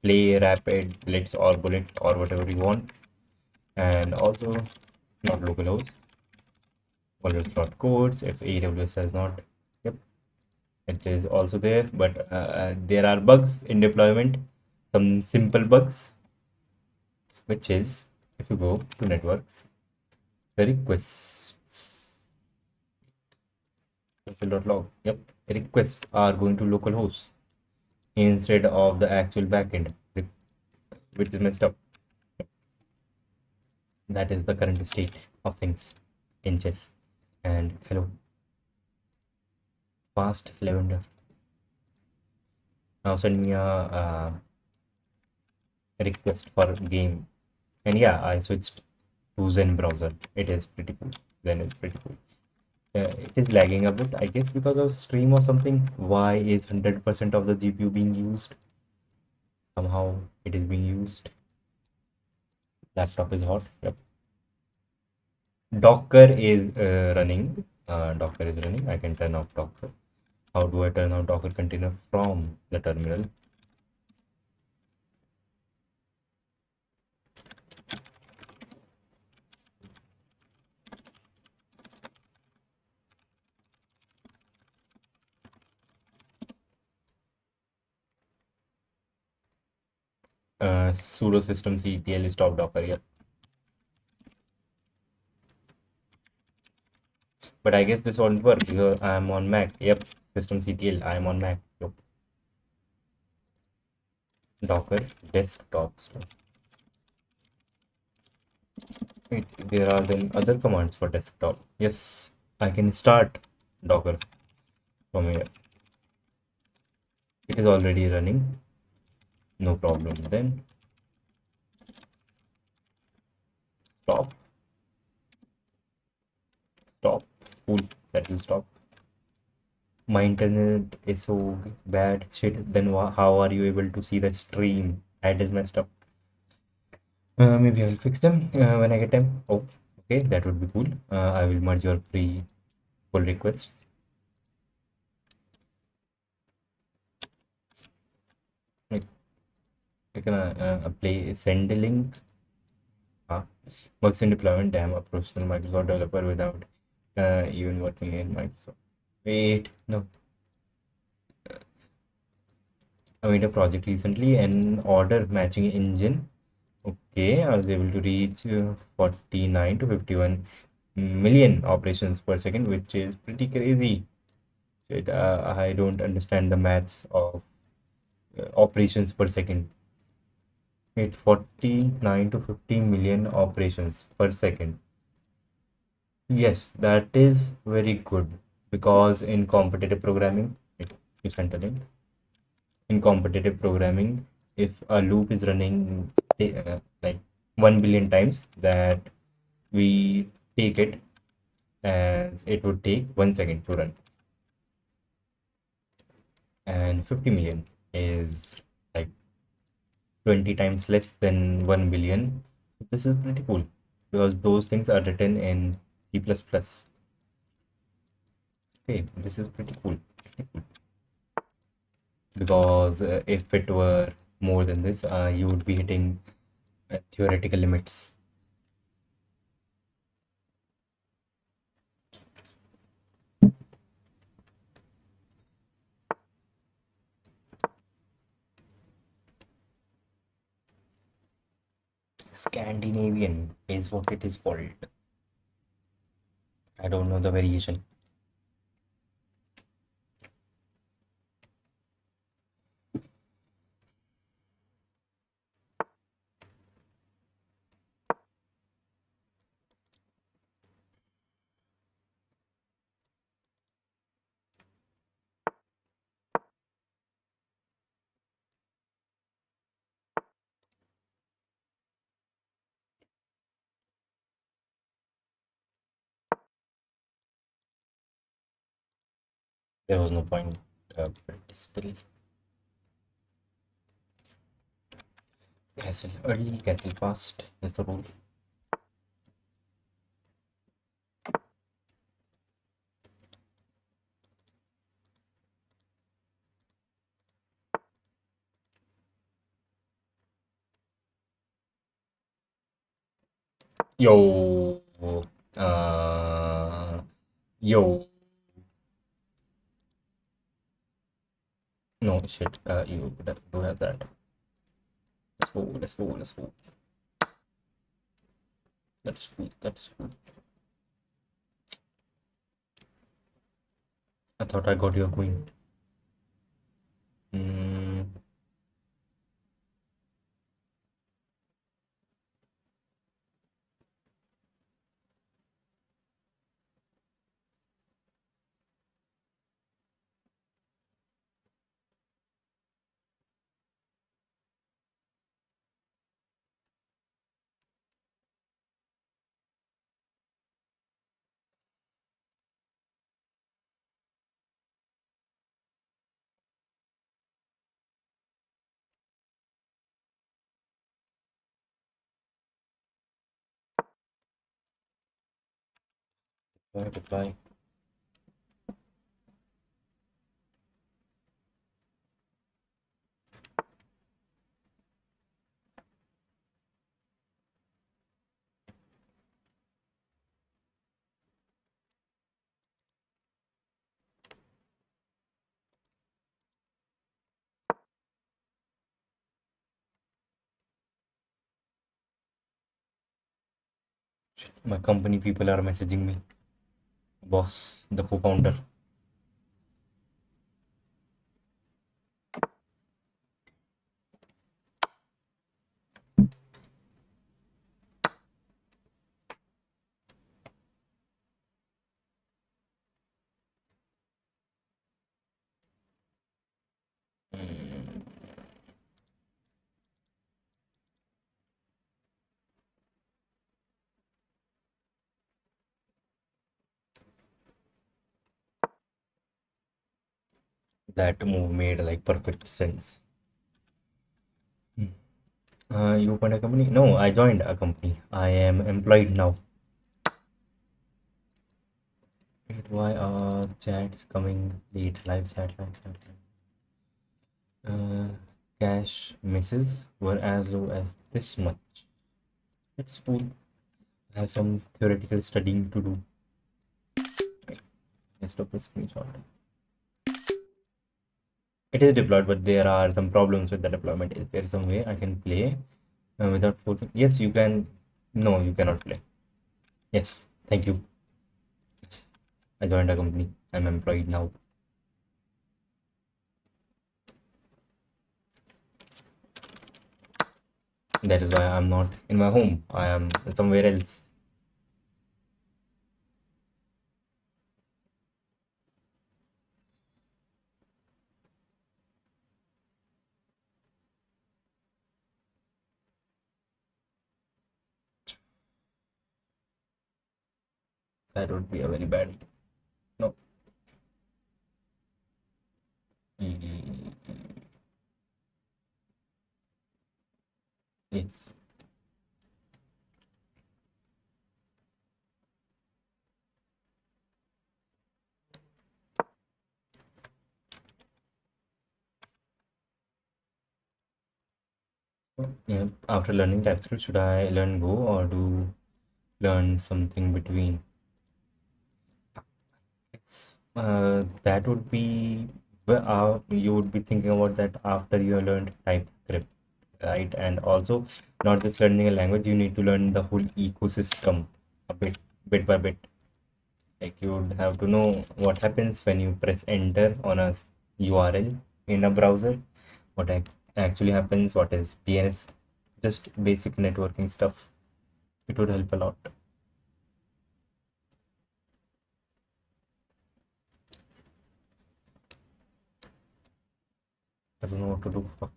play rapid, blitz, or bullet, or whatever you want. And also, not localhost. Always not codes if AWS has not. Yep, it is also there, but there are bugs in deployment. Some simple bugs, which is if you go to networks, the requests log. Yep, requests are going to localhost instead of the actual backend, which is messed up. That is the current state of things in chess. And hello, fast lavender. Now send me a request for game. And yeah, I switched to Zen browser. It is pretty cool. Zen is pretty cool. It is lagging a bit, I guess, because of stream or something. Why is 100% of the GPU being used? Somehow it is being used. Laptop is hot. Yep. Docker is running. Docker is running. I can turn off Docker. How do I turn off Docker container from the terminal? Sudo system ctl stop Docker. Yep. But I guess this won't work because I'm on Mac. Yep. Systemctl. I'm on Mac. Yep. Docker desktop. Wait, there are then other commands for desktop. Yes, I can start Docker from here. It is already running. No problem. Then stop. Stop. Cool. That will stop. My internet is so bad. Shit. Then how are you able to see the stream? That is messed up. Maybe I'll fix them when I get time. Oh, okay. That would be cool. I will merge your pre pull requests. Like, I can play send link. Works in deployment. Damn, a professional Microsoft developer without even working in Microsoft. Wait, no. I made a project recently, an order matching engine. Okay, I was able to reach 49 to 51 million operations per second, which is pretty crazy. I don't understand the maths of operations per second. Wait, 49 to 50 million operations per second. Yes, that is very good because in competitive programming, you sent a link. In competitive programming, if a loop is running like 1 billion times, that we take it as it would take 1 second to run, and 50 million is like 20 times less than 1 billion. This is pretty cool because those things are written in C++. Okay, this is pretty cool. Because if it were more than this, you would be hitting theoretical limits. Scandinavian is what it is called. I don't know the variation. There was no point, but still. Castle early, castle fast. That's the rule. Yo, yo. No shit. You do have that. Let's go. Let's go. Let's go. That's cool. That's cool. I thought I got your queen. Mm, reply. Shit, my company people are messaging me. Boss, the co-founder. That move made like perfect sense. You opened a company? No, I joined a company. I am employed now. Wait, why are chats coming late? Live chat, live chat. Cash misses were as low as this much. That's cool. I have some theoretical studying to do. Wait, let's stop the screenshot. It is deployed, but there are some problems with the deployment. Is there some way I can play without photo? Yes, you can. No, you cannot play. Yes, thank you. Yes, I joined a company. I'm employed now. That is why I'm not in my home. I am somewhere else. That would be a very bad. No. Mm, yes. Yeah. After learning TypeScript, should I learn Go or do learn something between? It's, that would be you would be thinking about that after you learned TypeScript, right? And also, not just learning a language, you need to learn the whole ecosystem a bit by bit. Like you would have to know what happens when you press enter on a URL in a browser, what actually happens, what is DNS, just basic networking stuff. It would help a lot. I don't know what to do. Fuck.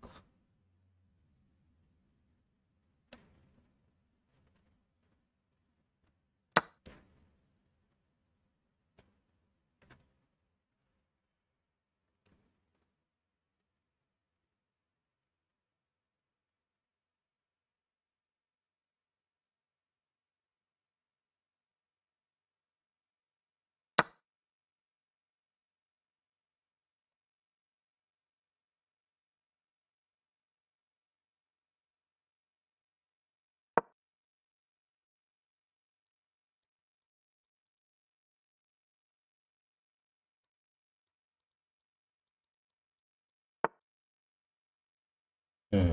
Hmm.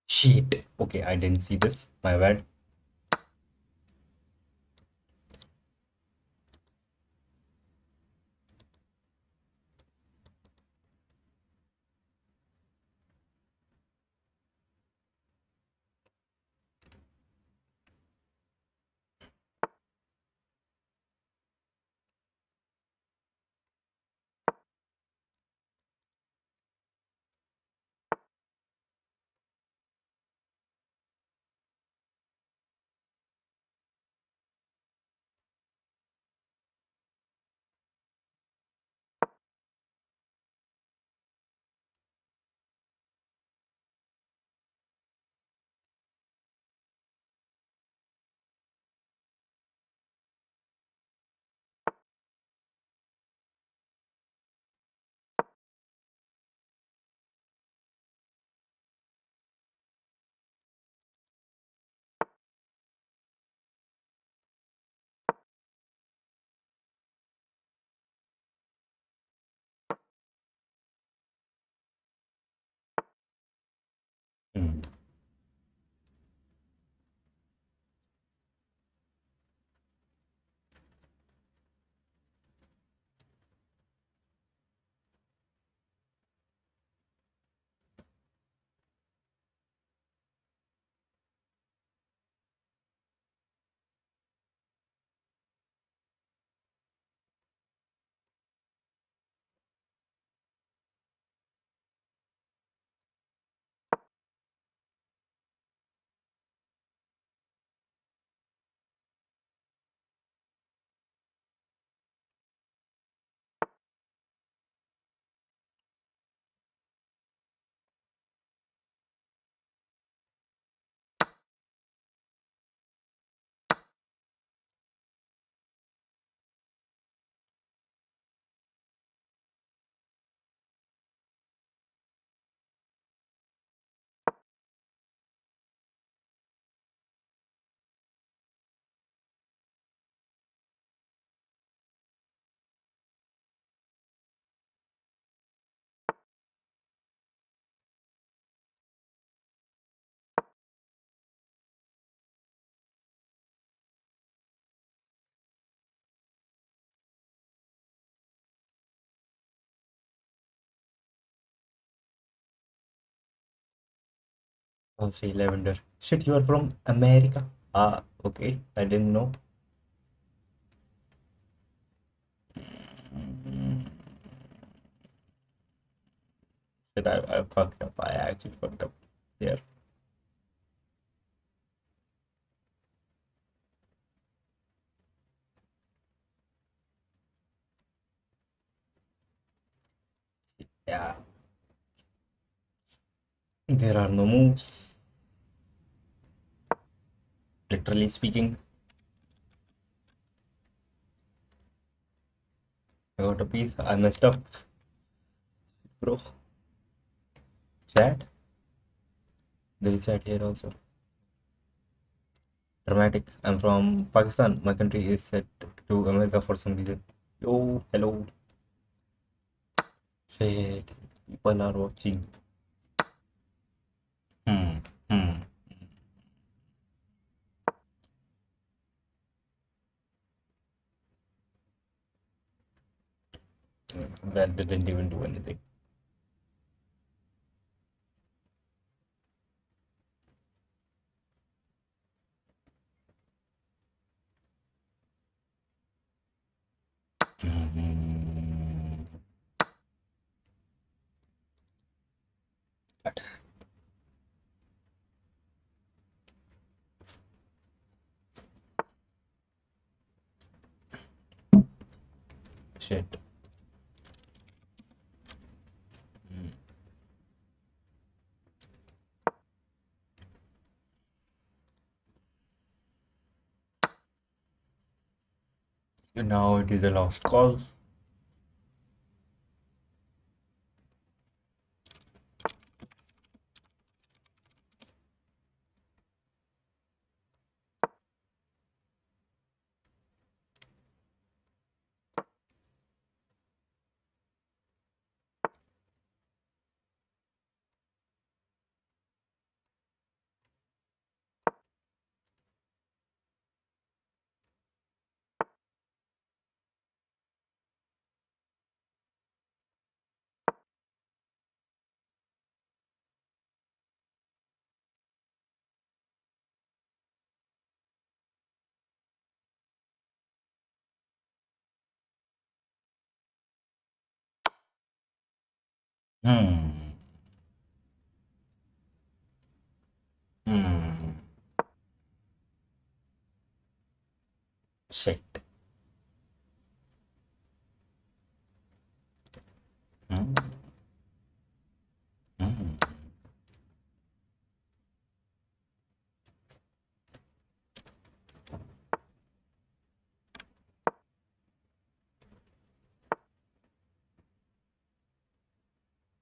Shit. Okay, I didn't see this. My bad. Hmm. Oh, see, lavender. Shit, you are from America. Ah, okay. I didn't know. Mm. Shit, I fucked up. I actually fucked up there. Yeah. There are no moves. Literally speaking, I got a piece. I messed up, bro. Chat. There is chat here also. Dramatic. I'm from Pakistan. My country is set to America for some reason. Yo, hello. Shit. People are watching. Hmm. Hmm. That didn't even do anything. Mhm. But shit. Now it is a lost cause. Hmm. Hmm. Shit. Hmm. Hmm.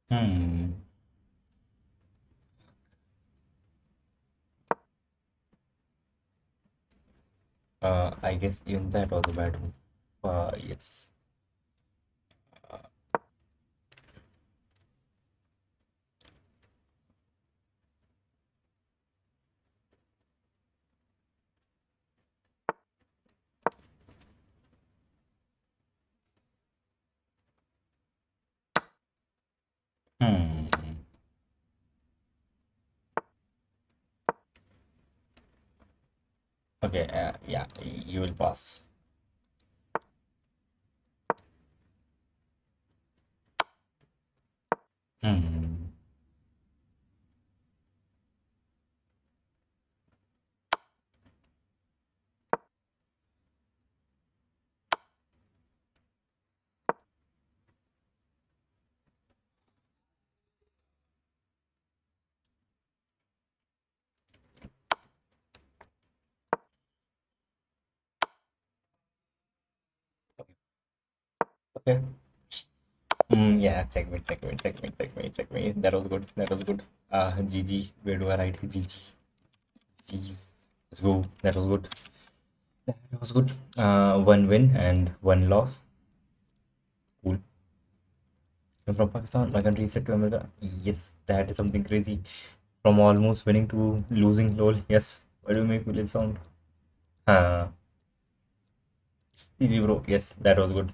Hmm. I guess even that was a bad move. Yes. Hmm. Okay. Yeah. You will pass. Hmm. Okay. Yeah. Checkmate. Checkmate. Checkmate. Checkmate. Checkmate. That was good. That was good. GG. Where do I write GG? Jeez. Let's go. That was good. That was good. One win and one loss. Cool. I'm from Pakistan. My country is set to America. Yes, that is something crazy. From almost winning to losing. Lol. Yes. Why do you make village sound? Uh, Easy, bro. Yes, that was good.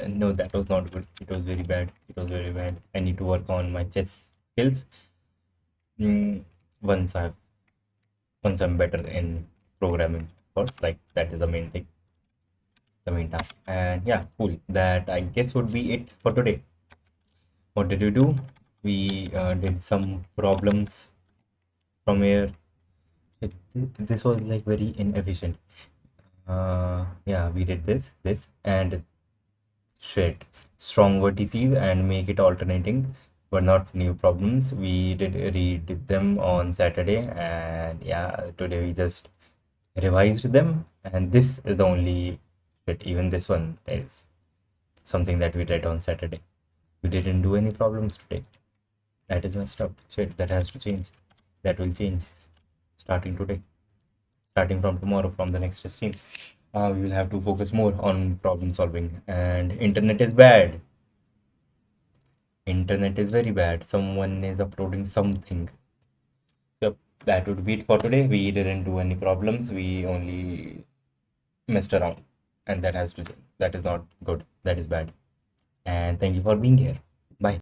No, that was not good. It was very bad. It was very bad. I need to work on my chess skills. Mm, once I once I'm better in programming, of course, like that is the main thing, the main task. And yeah, cool. That I guess would be it for today. What did you do? We did some problems from here. This was like very inefficient. Yeah, we did this, and shit. Strong vertices and make it alternating were not new problems. We did read them on Saturday, and yeah, today we just revised them. And this is the only shit. Even this one is something that we read on Saturday. We didn't do any problems today. That is messed up. Shit, that has to change. That will change starting today, starting from tomorrow, from the next stream. We will have to focus more on problem solving. And internet is bad. Internet is very bad. Someone is uploading something. So that would be it for today. We didn't do any problems. We only messed around. And that has to, that is not good. That is bad. and thank you for being here.